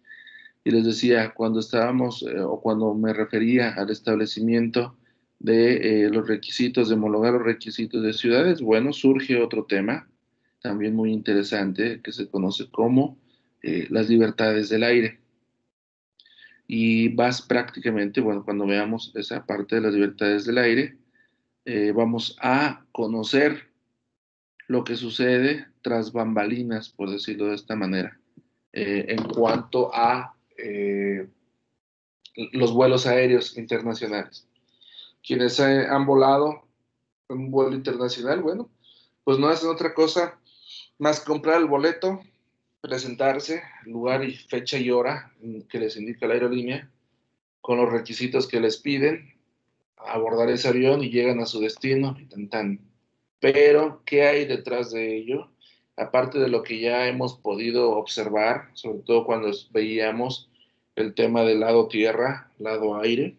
Y les decía, cuando estábamos o cuando me refería al establecimiento de los requisitos, de homologar los requisitos de ciudades, bueno, surge otro tema también muy interesante que se conoce como las libertades del aire. Y vas prácticamente, bueno, cuando veamos esa parte de las libertades del aire, vamos a conocer lo que sucede tras bambalinas, por decirlo de esta manera, en cuanto a los vuelos aéreos internacionales. Quienes han volado en un vuelo internacional, bueno, pues no hacen otra cosa más que comprar el boleto, presentarse, lugar y fecha y hora que les indica la aerolínea, con los requisitos que les piden, abordar ese avión y llegan a su destino y tan. Pero, ¿qué hay detrás de ello? aparte de lo que ya hemos podido observar, sobre todo cuando veíamos el tema del lado tierra, lado aire,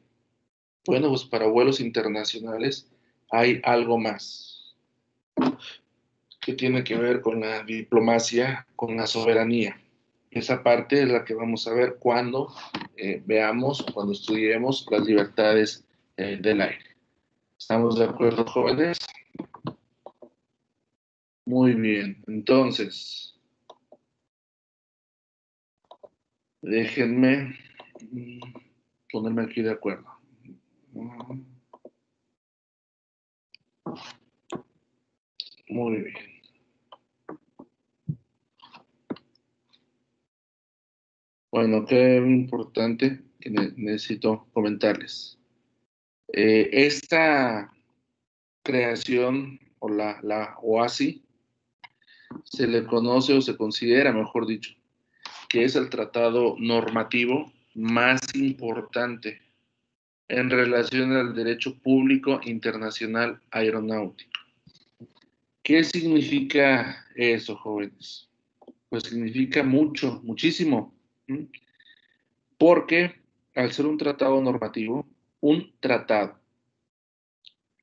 bueno, pues para vuelos internacionales hay algo más que tiene que ver con la diplomacia, con la soberanía. Esa parte es la que vamos a ver cuando veamos, cuando estudiemos las libertades del aire. ¿Estamos de acuerdo, jóvenes? Muy bien, entonces, déjenme ponerme aquí de acuerdo. Muy bien. Bueno, qué importante que necesito comentarles. Esta creación o la OASI se le conoce o se considera, mejor dicho, que es el tratado normativo más importante en relación al derecho público internacional aeronáutico. ¿Qué significa eso, jóvenes? Pues significa mucho, muchísimo, porque al ser un tratado normativo, un tratado,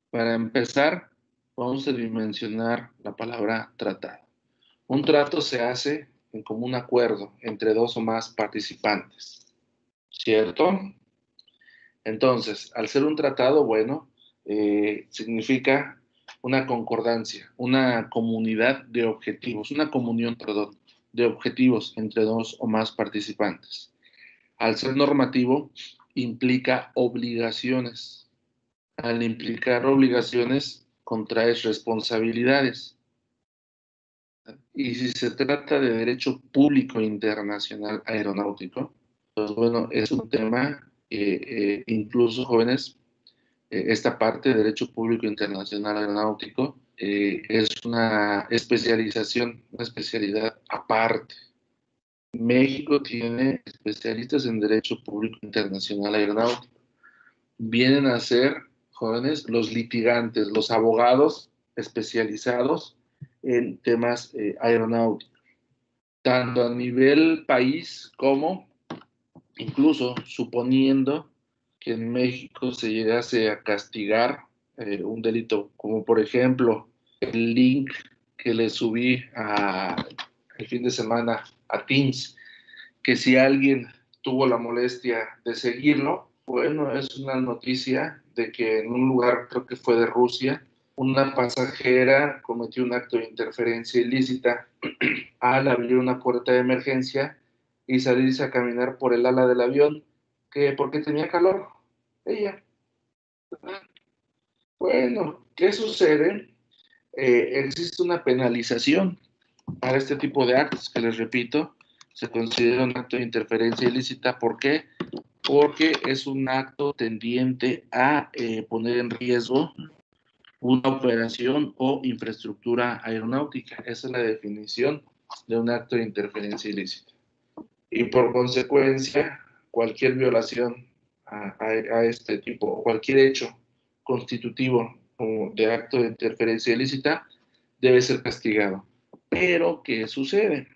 para empezar, vamos a dimensionar la palabra tratado. Un trato se hace en común acuerdo entre dos o más participantes, ¿cierto? Entonces, al ser un tratado, bueno, significa una concordancia, una comunidad de objetivos, una comunión, perdón, de objetivos entre dos o más participantes. Al ser normativo, implica obligaciones. Al implicar obligaciones, contraes responsabilidades. Y si se trata de derecho público internacional aeronáutico, pues bueno, es un tema, incluso jóvenes, esta parte de derecho público internacional aeronáutico es una especialización, una especialidad aparte. México tiene especialistas en derecho público internacional aeronáutico. Vienen a ser, jóvenes, los litigantes, los abogados especializados en temas aeronáuticos, tanto a nivel país como incluso suponiendo que en México se llegase a castigar un delito, como por ejemplo el link que le subí el fin de semana a Teams, que si alguien tuvo la molestia de seguirlo, bueno, es una noticia de que en un lugar, creo que fue de Rusia, una pasajera cometió un acto de interferencia ilícita al abrir una puerta de emergencia y salirse a caminar por el ala del avión, que porque tenía calor, ella. Bueno, ¿qué sucede? Existe una penalización para este tipo de actos, que les repito, se considera un acto de interferencia ilícita. ¿Por qué? Porque es un acto tendiente a poner en riesgo una operación o infraestructura aeronáutica. Esa es la definición de un acto de interferencia ilícita. Y por consecuencia, cualquier violación a este tipo, cualquier hecho constitutivo de acto de interferencia ilícita, debe ser castigado. Pero, ¿qué sucede?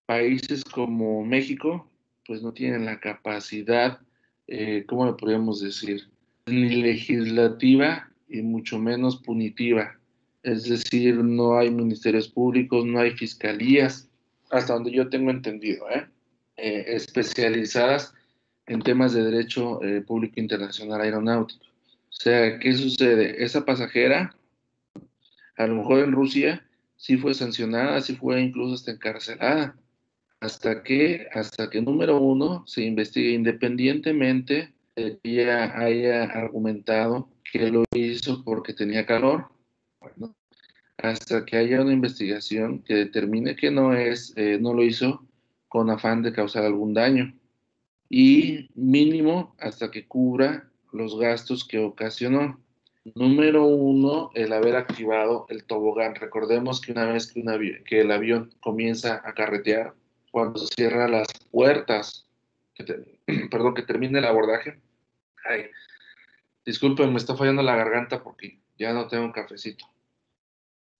Países como México, pues no tienen la capacidad, ¿cómo le podríamos decir? Ni legislativa y mucho menos punitiva. Es decir, no hay ministerios públicos, no hay fiscalías, hasta donde yo tengo entendido, especializadas en temas de derecho público internacional aeronáutico. O sea, ¿qué sucede? Esa pasajera, a lo mejor en Rusia, sí fue sancionada, sí fue incluso hasta encarcelada, hasta que número uno, se investigue independientemente de que ella haya argumentado que lo hizo porque tenía calor, bueno, hasta que haya una investigación que determine que no lo hizo con afán de causar algún daño, y mínimo hasta que cubra los gastos que ocasionó. Número uno, el haber activado el tobogán. Recordemos que una vez que el avión comienza a carretear, cuando se cierran las puertas, perdón, que termine el abordaje. Ay, disculpen, me está fallando la garganta porque ya no tengo un cafecito.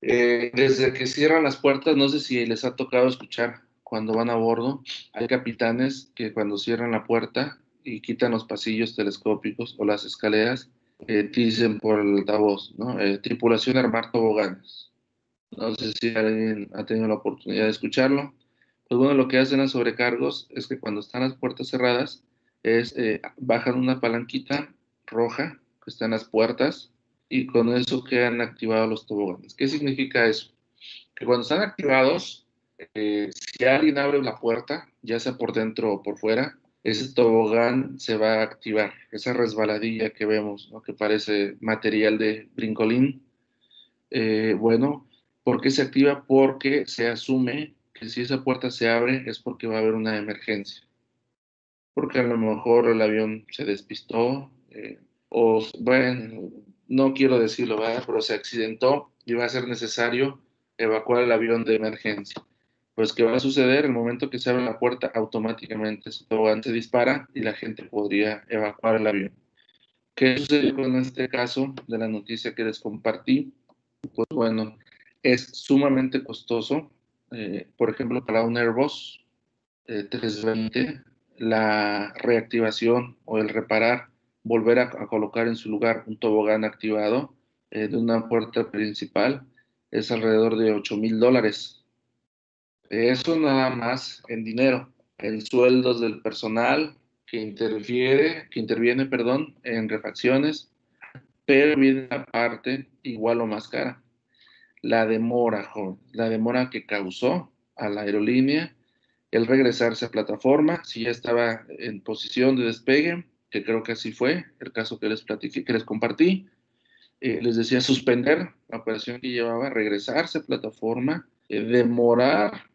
Desde que cierran las puertas, no sé si les ha tocado escuchar cuando van a bordo, hay capitanes que cuando cierran la puerta y quitan los pasillos telescópicos o las escaleras, dicen por el altavoz, ¿no? Tripulación armar toboganes. No sé si alguien ha tenido la oportunidad de escucharlo. Pues bueno, lo que hacen los sobrecargos es que cuando están las puertas cerradas, bajan una palanquita roja que está en las puertas y con eso quedan activados los toboganes. ¿Qué significa eso? Que cuando están activados, si alguien abre la puerta, ya sea por dentro o por fuera, ese tobogán se va a activar. Esa resbaladilla que vemos, ¿no? Que parece material de brincolín. Bueno, ¿por qué se activa? Porque se asume que si esa puerta se abre es porque va a haber una emergencia. Porque a lo mejor el avión se despistó, o, bueno, no quiero decirlo, ¿verdad? Pero se accidentó y va a ser necesario evacuar el avión de emergencia. Pues, ¿qué va a suceder? El momento que se abre la puerta, automáticamente ese tobogán se dispara y la gente podría evacuar el avión. ¿Qué sucedió con este caso de la noticia que les compartí? Pues bueno, es sumamente costoso. Por ejemplo, para un Airbus 320, la reactivación o el reparar, volver a colocar en su lugar un tobogán activado de una puerta principal, es alrededor de $8,000. Eso nada más en dinero, en sueldos del personal que interviene, perdón, en refacciones, pero viene la parte igual o más cara, la demora, joven, la demora que causó a la aerolínea el regresarse a plataforma, si ya estaba en posición de despegue, que creo que así fue, el caso que les platiqué, que les compartí, les decía suspender la operación que llevaba, regresarse a plataforma, demorar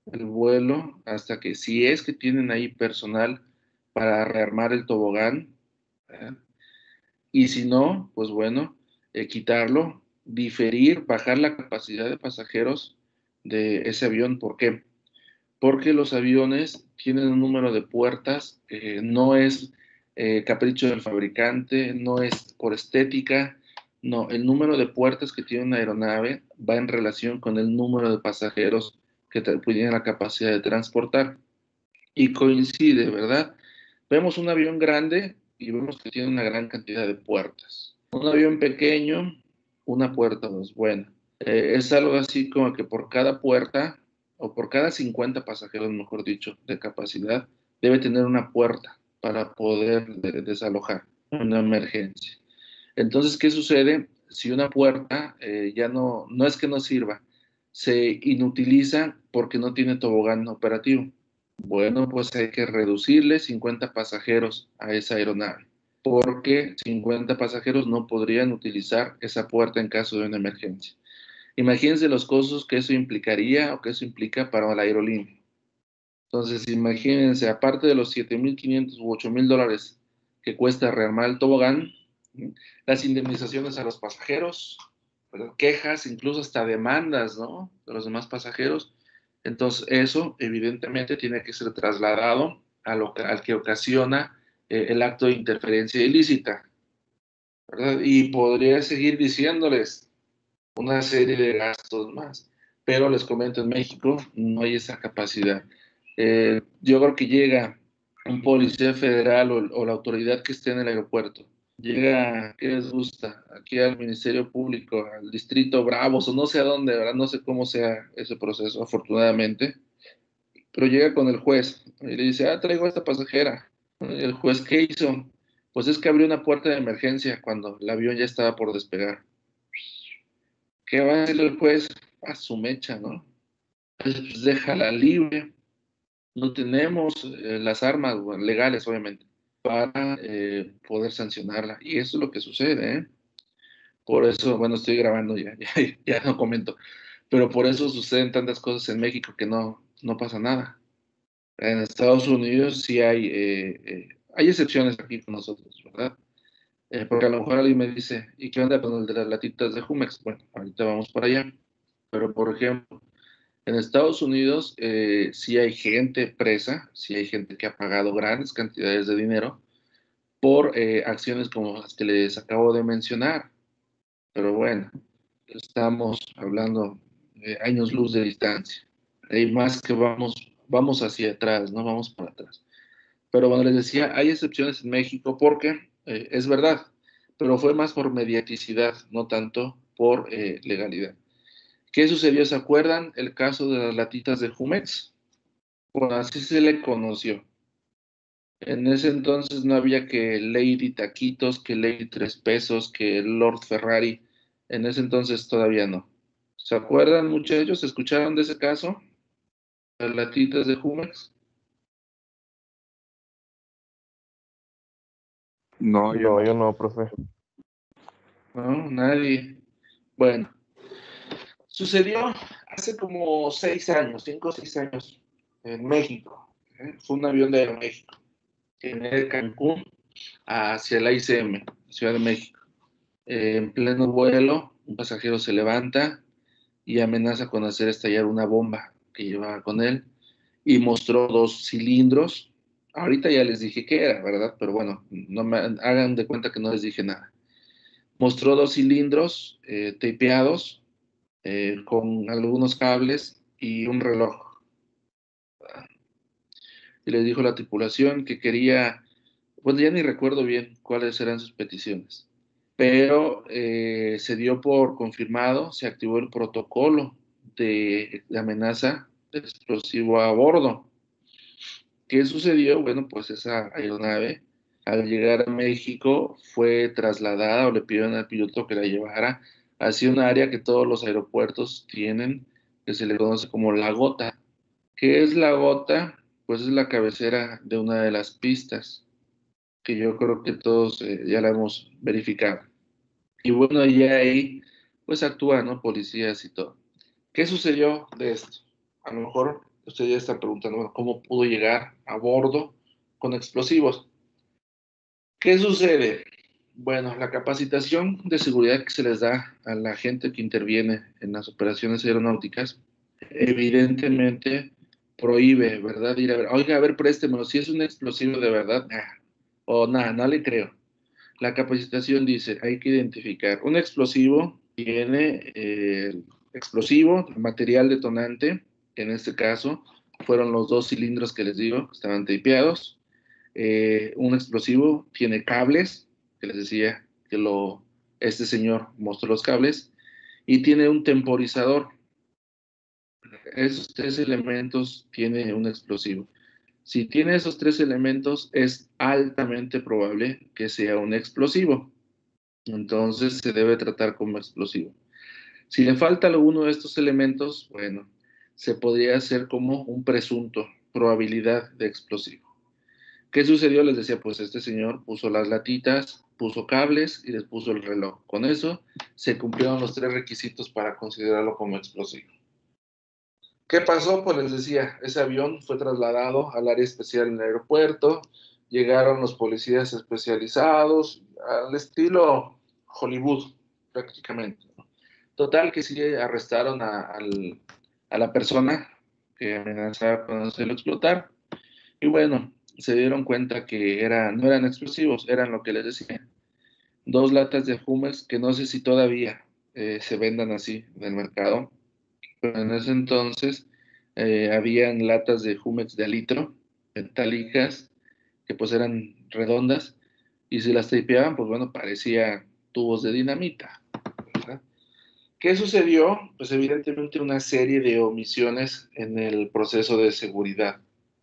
el vuelo hasta que, si es que tienen ahí personal para rearmar el tobogán, ¿eh? Y si no, pues bueno, quitarlo, diferir, bajar la capacidad de pasajeros de ese avión. ¿Por qué? Porque los aviones tienen un número de puertas que no es capricho del fabricante, no es por estética, no, el número de puertas que tiene una aeronave va en relación con el número de pasajeros que tienen la capacidad de transportar. Y coincide, ¿verdad? Vemos un avión grande y vemos que tiene una gran cantidad de puertas. Un avión pequeño, una puerta no es buena. Es algo así como que por cada puerta, o por cada 50 pasajeros, mejor dicho, de capacidad, debe tener una puerta para poder desalojar una emergencia. Entonces, ¿qué sucede? Si una puerta ya no es que no sirva, se inutiliza porque no tiene tobogán operativo. Bueno, pues hay que reducirle 50 pasajeros a esa aeronave, porque 50 pasajeros no podrían utilizar esa puerta en caso de una emergencia. Imagínense los costos que eso implicaría o que eso implica para la aerolínea. Entonces, imagínense, aparte de los $7,500 u $8,000 que cuesta rearmar el tobogán, las indemnizaciones a los pasajeros, ¿verdad? Quejas, incluso hasta demandas, ¿no? De los demás pasajeros. Entonces, eso evidentemente tiene que ser trasladado al que ocasiona el acto de interferencia ilícita, ¿verdad? Y podría seguir diciéndoles una serie de gastos más, pero les comento, en México no hay esa capacidad. Yo creo que llega un policía federal o la autoridad que esté en el aeropuerto, llega, ¿qué les gusta? Aquí al Ministerio Público, al Distrito Bravos, o no sé a dónde, ¿verdad? No sé cómo sea ese proceso, afortunadamente, pero llega con el juez y le dice, traigo a esta pasajera. Y el juez, ¿qué hizo? Pues es que abrió una puerta de emergencia cuando el avión ya estaba por despegar. ¿Qué va a hacer el juez? A su mecha, ¿no? Pues déjala libre. No tenemos las armas legales, obviamente, para poder sancionarla. Y eso es lo que sucede, ¿eh? Por eso, bueno, estoy grabando ya no comento. Pero por eso suceden tantas cosas en México que no pasa nada. En Estados Unidos sí hay excepciones aquí con nosotros, ¿verdad? Porque a lo mejor alguien me dice, ¿y qué onda con el de las latitas de Jumex? Bueno, ahorita vamos para allá. Pero, por ejemplo, en Estados Unidos sí hay gente presa, sí hay gente que ha pagado grandes cantidades de dinero por acciones como las que les acabo de mencionar. Pero bueno, estamos hablando de años luz de distancia. Hay más que vamos hacia atrás, no vamos para atrás. Pero bueno, les decía, hay excepciones en México porque es verdad, pero fue más por mediaticidad, no tanto por legalidad. ¿Qué sucedió? ¿Se acuerdan el caso de las latitas de Jumex? Bueno, así se le conoció. En ese entonces no había que Lady Taquitos, que Lady Tres Pesos, que Lord Ferrari. En ese entonces todavía no. ¿Se acuerdan, muchachos? ¿Escucharon de ese caso? Las latitas de Jumex. No, yo No, no. yo no, profe. No, nadie. Bueno, sucedió hace como 6 años, 5 o 6 años, en México. Fue un avión de Aeroméxico, que venía de Cancún hacia la ICM, Ciudad de México. En pleno vuelo, un pasajero se levanta y amenaza con hacer estallar una bomba que llevaba con él y mostró 2 cilindros. Ahorita ya les dije qué era, ¿verdad? Pero bueno, no me hagan de cuenta que no les dije nada. Mostró 2 cilindros tapeados con algunos cables y un reloj. Y le dijo a la tripulación que quería, bueno, ya ni recuerdo bien cuáles eran sus peticiones, pero se dio por confirmado, se activó el protocolo de amenaza de explosivo a bordo. ¿Qué sucedió? Bueno, pues esa aeronave al llegar a México fue trasladada o le pidieron al piloto que la llevara hacia un área que todos los aeropuertos tienen, que se le conoce como la gota. ¿Qué es la gota? Pues es la cabecera de una de las pistas, que yo creo que todos ya la hemos verificado. Y bueno, ya ahí pues actúan, ¿no? Policías y todo. ¿Qué sucedió de esto? A lo mejor usted ya está preguntando, bueno, ¿cómo pudo llegar a bordo con explosivos? ¿Qué sucede? Bueno, la capacitación de seguridad que se les da a la gente que interviene en las operaciones aeronáuticas, evidentemente prohíbe, ¿verdad? Ir a ver, oiga, a ver, préstemelo, si es un explosivo de verdad, o nada, no le creo. La capacitación dice, hay que identificar, un explosivo tiene explosivo, material detonante, en este caso fueron los 2 cilindros que les digo, que estaban tapeados. Un explosivo tiene cables, que les decía que este señor mostró los cables, y tiene un temporizador. Esos 3 elementos tiene un explosivo. Si tiene esos 3 elementos, es altamente probable que sea un explosivo. Entonces se debe tratar como explosivo. Si le falta alguno de estos elementos, bueno, se podría hacer como un presunto, probabilidad de explosivo. ¿Qué sucedió? Les decía, pues este señor puso las latitas, puso cables y les puso el reloj. Con eso se cumplieron los 3 requisitos para considerarlo como explosivo. ¿Qué pasó? Pues les decía, ese avión fue trasladado al área especial en el aeropuerto, llegaron los policías especializados, al estilo Hollywood, prácticamente. Total, que sí arrestaron a la persona que amenazaba con hacerlo explotar, y bueno, se dieron cuenta que no eran explosivos, eran lo que les decía, 2 latas de Jumex, que no sé si todavía se vendan así en el mercado, pero en ese entonces habían latas de Jumex de a litro, metálicas, que pues eran redondas, y si las tapeaban, pues bueno, parecía tubos de dinamita, ¿verdad? ¿Qué sucedió? Pues evidentemente una serie de omisiones en el proceso de seguridad,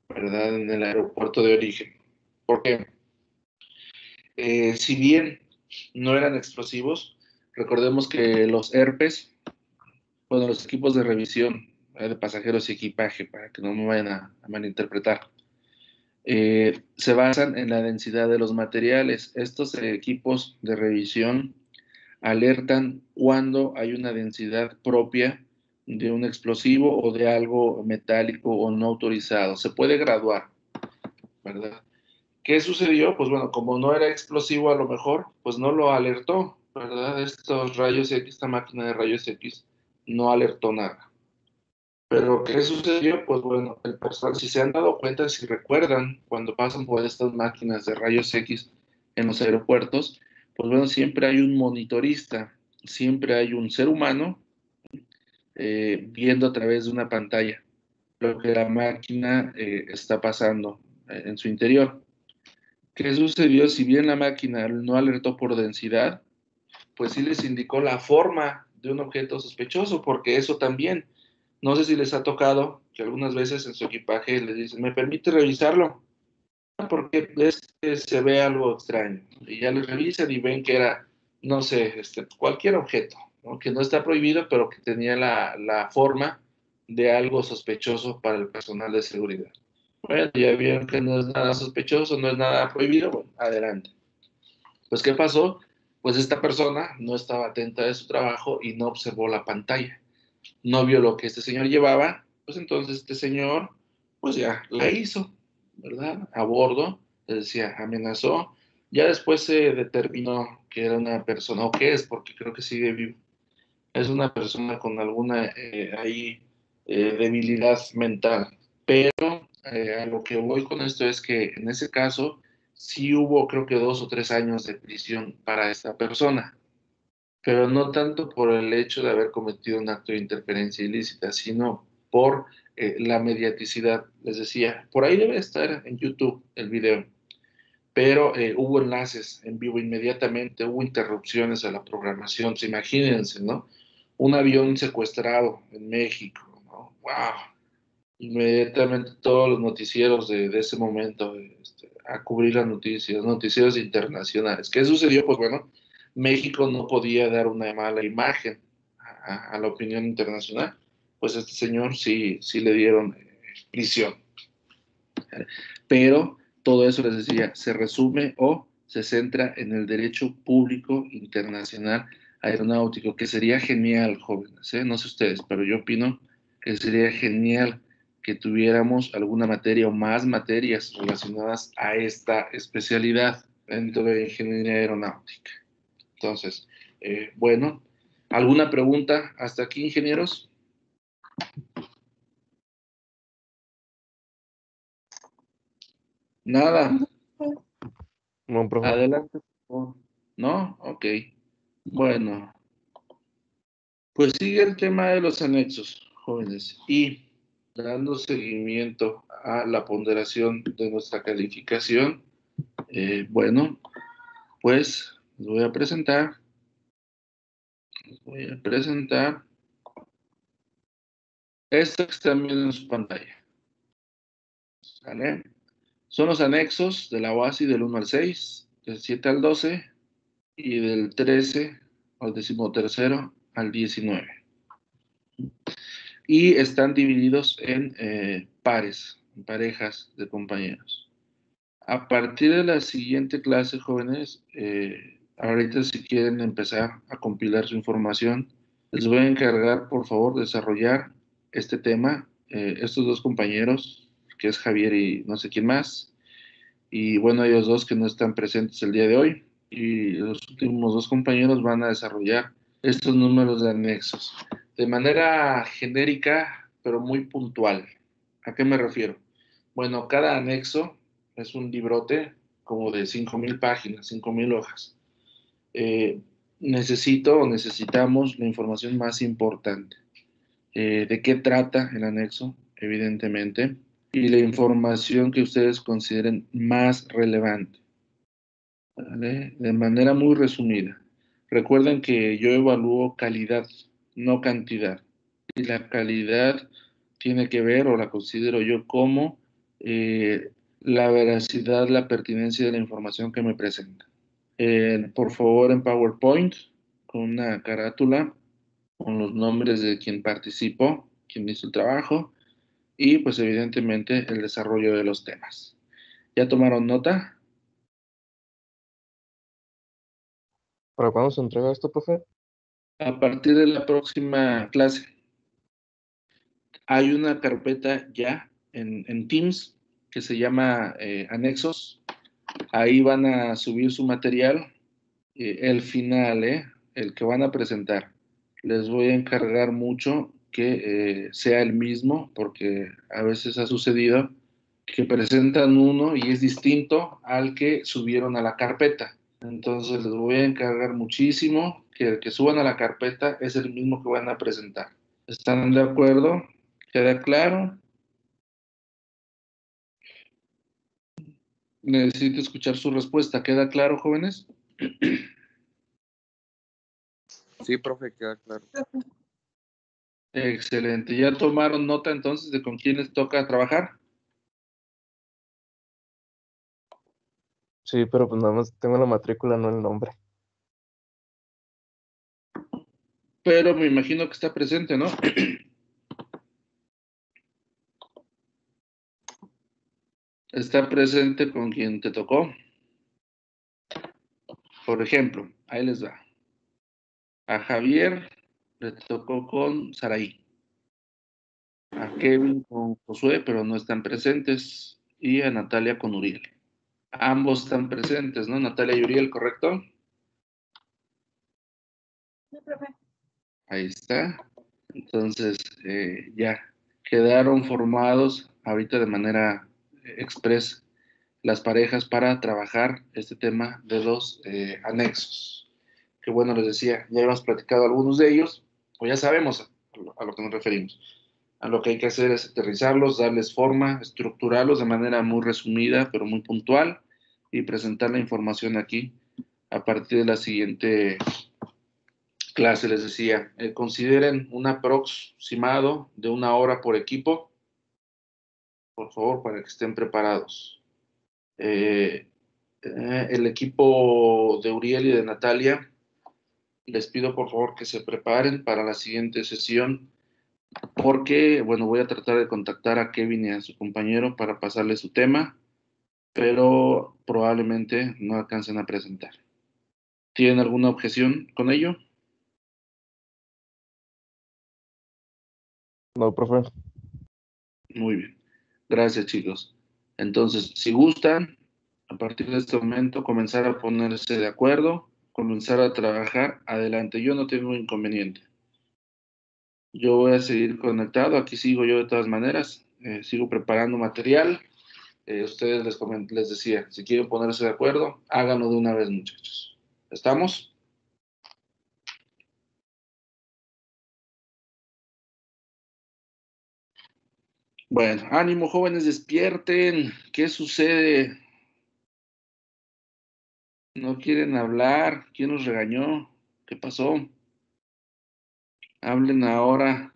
¿verdad? En el aeropuerto de origen. Porque si bien no eran explosivos, recordemos que los ERPES, bueno, los equipos de revisión de pasajeros y equipaje, para que no me vayan a malinterpretar, se basan en la densidad de los materiales. Estos equipos de revisión alertan cuando hay una densidad propia de un explosivo o de algo metálico o no autorizado. Se puede graduar, ¿verdad? ¿Qué sucedió? Pues bueno, como no era explosivo a lo mejor, pues no lo alertó, ¿verdad? Estos rayos X, esta máquina de rayos X, no alertó nada. Pero ¿qué sucedió? Pues bueno, el personal, si se han dado cuenta, si recuerdan, cuando pasan por estas máquinas de rayos X en los aeropuertos, pues bueno, siempre hay un monitorista siempre hay un ser humano viendo a través de una pantalla lo que la máquina está pasando en su interior. ¿Qué sucedió? Si bien la máquina no alertó por densidad, pues sí les indicó la forma de un objeto sospechoso, porque eso también, no sé si les ha tocado que algunas veces en su equipaje les dicen, ¿me permite revisarlo? Porque ves que se ve algo extraño. Y ya les revisan y ven que era, no sé, cualquier objeto, ¿no? Que no está prohibido, pero que tenía la forma de algo sospechoso para el personal de seguridad. Bueno, ya vieron que no es nada sospechoso, no es nada prohibido, bueno, adelante. Pues, ¿qué pasó? Pues esta persona no estaba atenta de su trabajo y no observó la pantalla. No vio lo que este señor llevaba, pues entonces este señor, pues ya la hizo, ¿verdad? A bordo, les decía, amenazó. Ya después se determinó que era una persona, o que es, porque creo que sigue vivo. Es una persona con alguna debilidad mental. Pero a lo que voy con esto es que en ese caso sí hubo creo que 2 o 3 años de prisión para esta persona, pero no tanto por el hecho de haber cometido un acto de interferencia ilícita, sino por la mediaticidad. Les decía, por ahí debe estar en YouTube el video, pero hubo enlaces en vivo inmediatamente, hubo interrupciones a la programación, pues imagínense, ¿no? Un avión secuestrado en México, ¿no? ¡Wow! Inmediatamente todos los noticieros de ese momento a cubrir las noticias, noticieros internacionales. ¿Qué sucedió? Pues bueno, México no podía dar una mala imagen a la opinión internacional. Pues a este señor sí le dieron prisión. Pero todo eso, les decía, se resume o se centra en el derecho público internacional aeronáutico, que sería genial, jóvenes, ¿eh? No sé ustedes, pero yo opino que sería genial que tuviéramos alguna materia o más materias relacionadas a esta especialidad dentro de ingeniería aeronáutica. Entonces, bueno, ¿alguna pregunta hasta aquí, ingenieros? Nada. No, profe. Adelante, por favor. ¿No? Ok. Bueno, pues sigue el tema de los anexos, jóvenes, y dando seguimiento a la ponderación de nuestra calificación, bueno, pues les voy a presentar esto que están viendo en su pantalla. ¿Sale? Son los anexos de la OASI del 1 al 6, del 7 al 12 y del 13 al 13º al 19. Y están divididos en pares, en parejas de compañeros. A partir de la siguiente clase, jóvenes, ahorita si quieren empezar a compilar su información, les voy a encargar, por favor, desarrollar este tema, estos dos compañeros, que es Javier y no sé quién más, y bueno, ellos dos que no están presentes el día de hoy, y los últimos dos compañeros van a desarrollar estos números de anexos de manera genérica, pero muy puntual. ¿A qué me refiero? Bueno, cada anexo es un librote como de 5,000 páginas, 5,000 hojas. Eh, necesitamos la información más importante. ¿De qué trata el anexo? Evidentemente. Y la información que ustedes consideren más relevante. ¿Vale? De manera muy resumida. Recuerden que yo evalúo calidad, no cantidad. Y la calidad tiene que ver, o la considero yo como la veracidad, la pertinencia de la información que me presenta. Por favor, en PowerPoint, con una carátula, con los nombres de quien participó, quien hizo el trabajo, y pues evidentemente el desarrollo de los temas. ¿Ya tomaron nota? ¿Para cuándo se entrega esto, profe? A partir de la próxima clase, hay una carpeta ya en Teams que se llama Anexos. Ahí van a subir su material, el final, el que van a presentar. Les voy a encargar mucho que sea el mismo, porque a veces ha sucedido que presentan uno y es distinto al que subieron a la carpeta. Entonces les voy a encargar muchísimo que el que suban a la carpeta es el mismo que van a presentar. ¿Están de acuerdo? ¿Queda claro? Necesito escuchar su respuesta. ¿Queda claro, jóvenes? Sí, profe, queda claro. Excelente. ¿Ya tomaron nota entonces de con quiénes toca trabajar? Sí, pero pues nada más tengo la matrícula, no el nombre. Pero me imagino que está presente, ¿no? Está presente con quien te tocó. Por ejemplo, ahí les va. A Javier le tocó con Saraí. A Kevin con Josué, pero no están presentes. Y a Natalia con Uriel. Ambos están presentes, ¿no? Natalia y Uriel, ¿correcto? Sí, profe. Ahí está. Entonces, ya quedaron formados ahorita de manera express las parejas para trabajar este tema de los anexos. Que bueno, les decía, ya hemos platicado algunos de ellos, o ya sabemos a lo que nos referimos. A lo que hay que hacer es aterrizarlos, darles forma, estructurarlos de manera muy resumida, pero muy puntual, y presentar la información aquí a partir de la siguiente clase. Les decía, consideren un aproximado de 1 hora por equipo, por favor, para que estén preparados. El equipo de Uriel y de Natalia, les pido por favor que se preparen para la siguiente sesión, porque, bueno, voy a tratar de contactar a Kevin y a su compañero para pasarle su tema, pero probablemente no alcancen a presentar. ¿Tienen alguna objeción con ello? No, profe. Muy bien. Gracias, chicos. Entonces, si gustan, a partir de este momento, comenzar a ponerse de acuerdo, comenzar a trabajar, adelante. Yo no tengo inconveniente. Yo voy a seguir conectado, aquí sigo yo de todas maneras, sigo preparando material. Ustedes les decía, si quieren ponerse de acuerdo, háganlo de una vez, muchachos. ¿Estamos? Bueno, ánimo, jóvenes, despierten. ¿Qué sucede? ¿No quieren hablar? ¿Quién los regañó? ¿Qué pasó? Hablen ahora.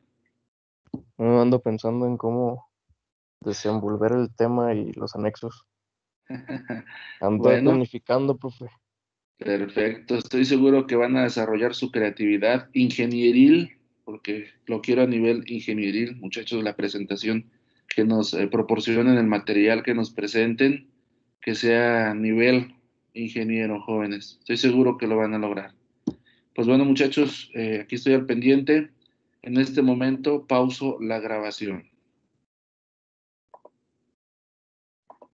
Ando pensando en cómo desenvolver el tema y los anexos. Ando Bueno, planificando, profe. perfecto. Estoy seguro que van a desarrollar su creatividad ingenieril, porque lo quiero a nivel ingenieril, muchachos, la presentación que nos proporcionen el material que nos presenten, que sea a nivel ingeniero, jóvenes. Estoy seguro que lo van a lograr. Pues bueno, muchachos, aquí estoy al pendiente. En este momento pauso la grabación.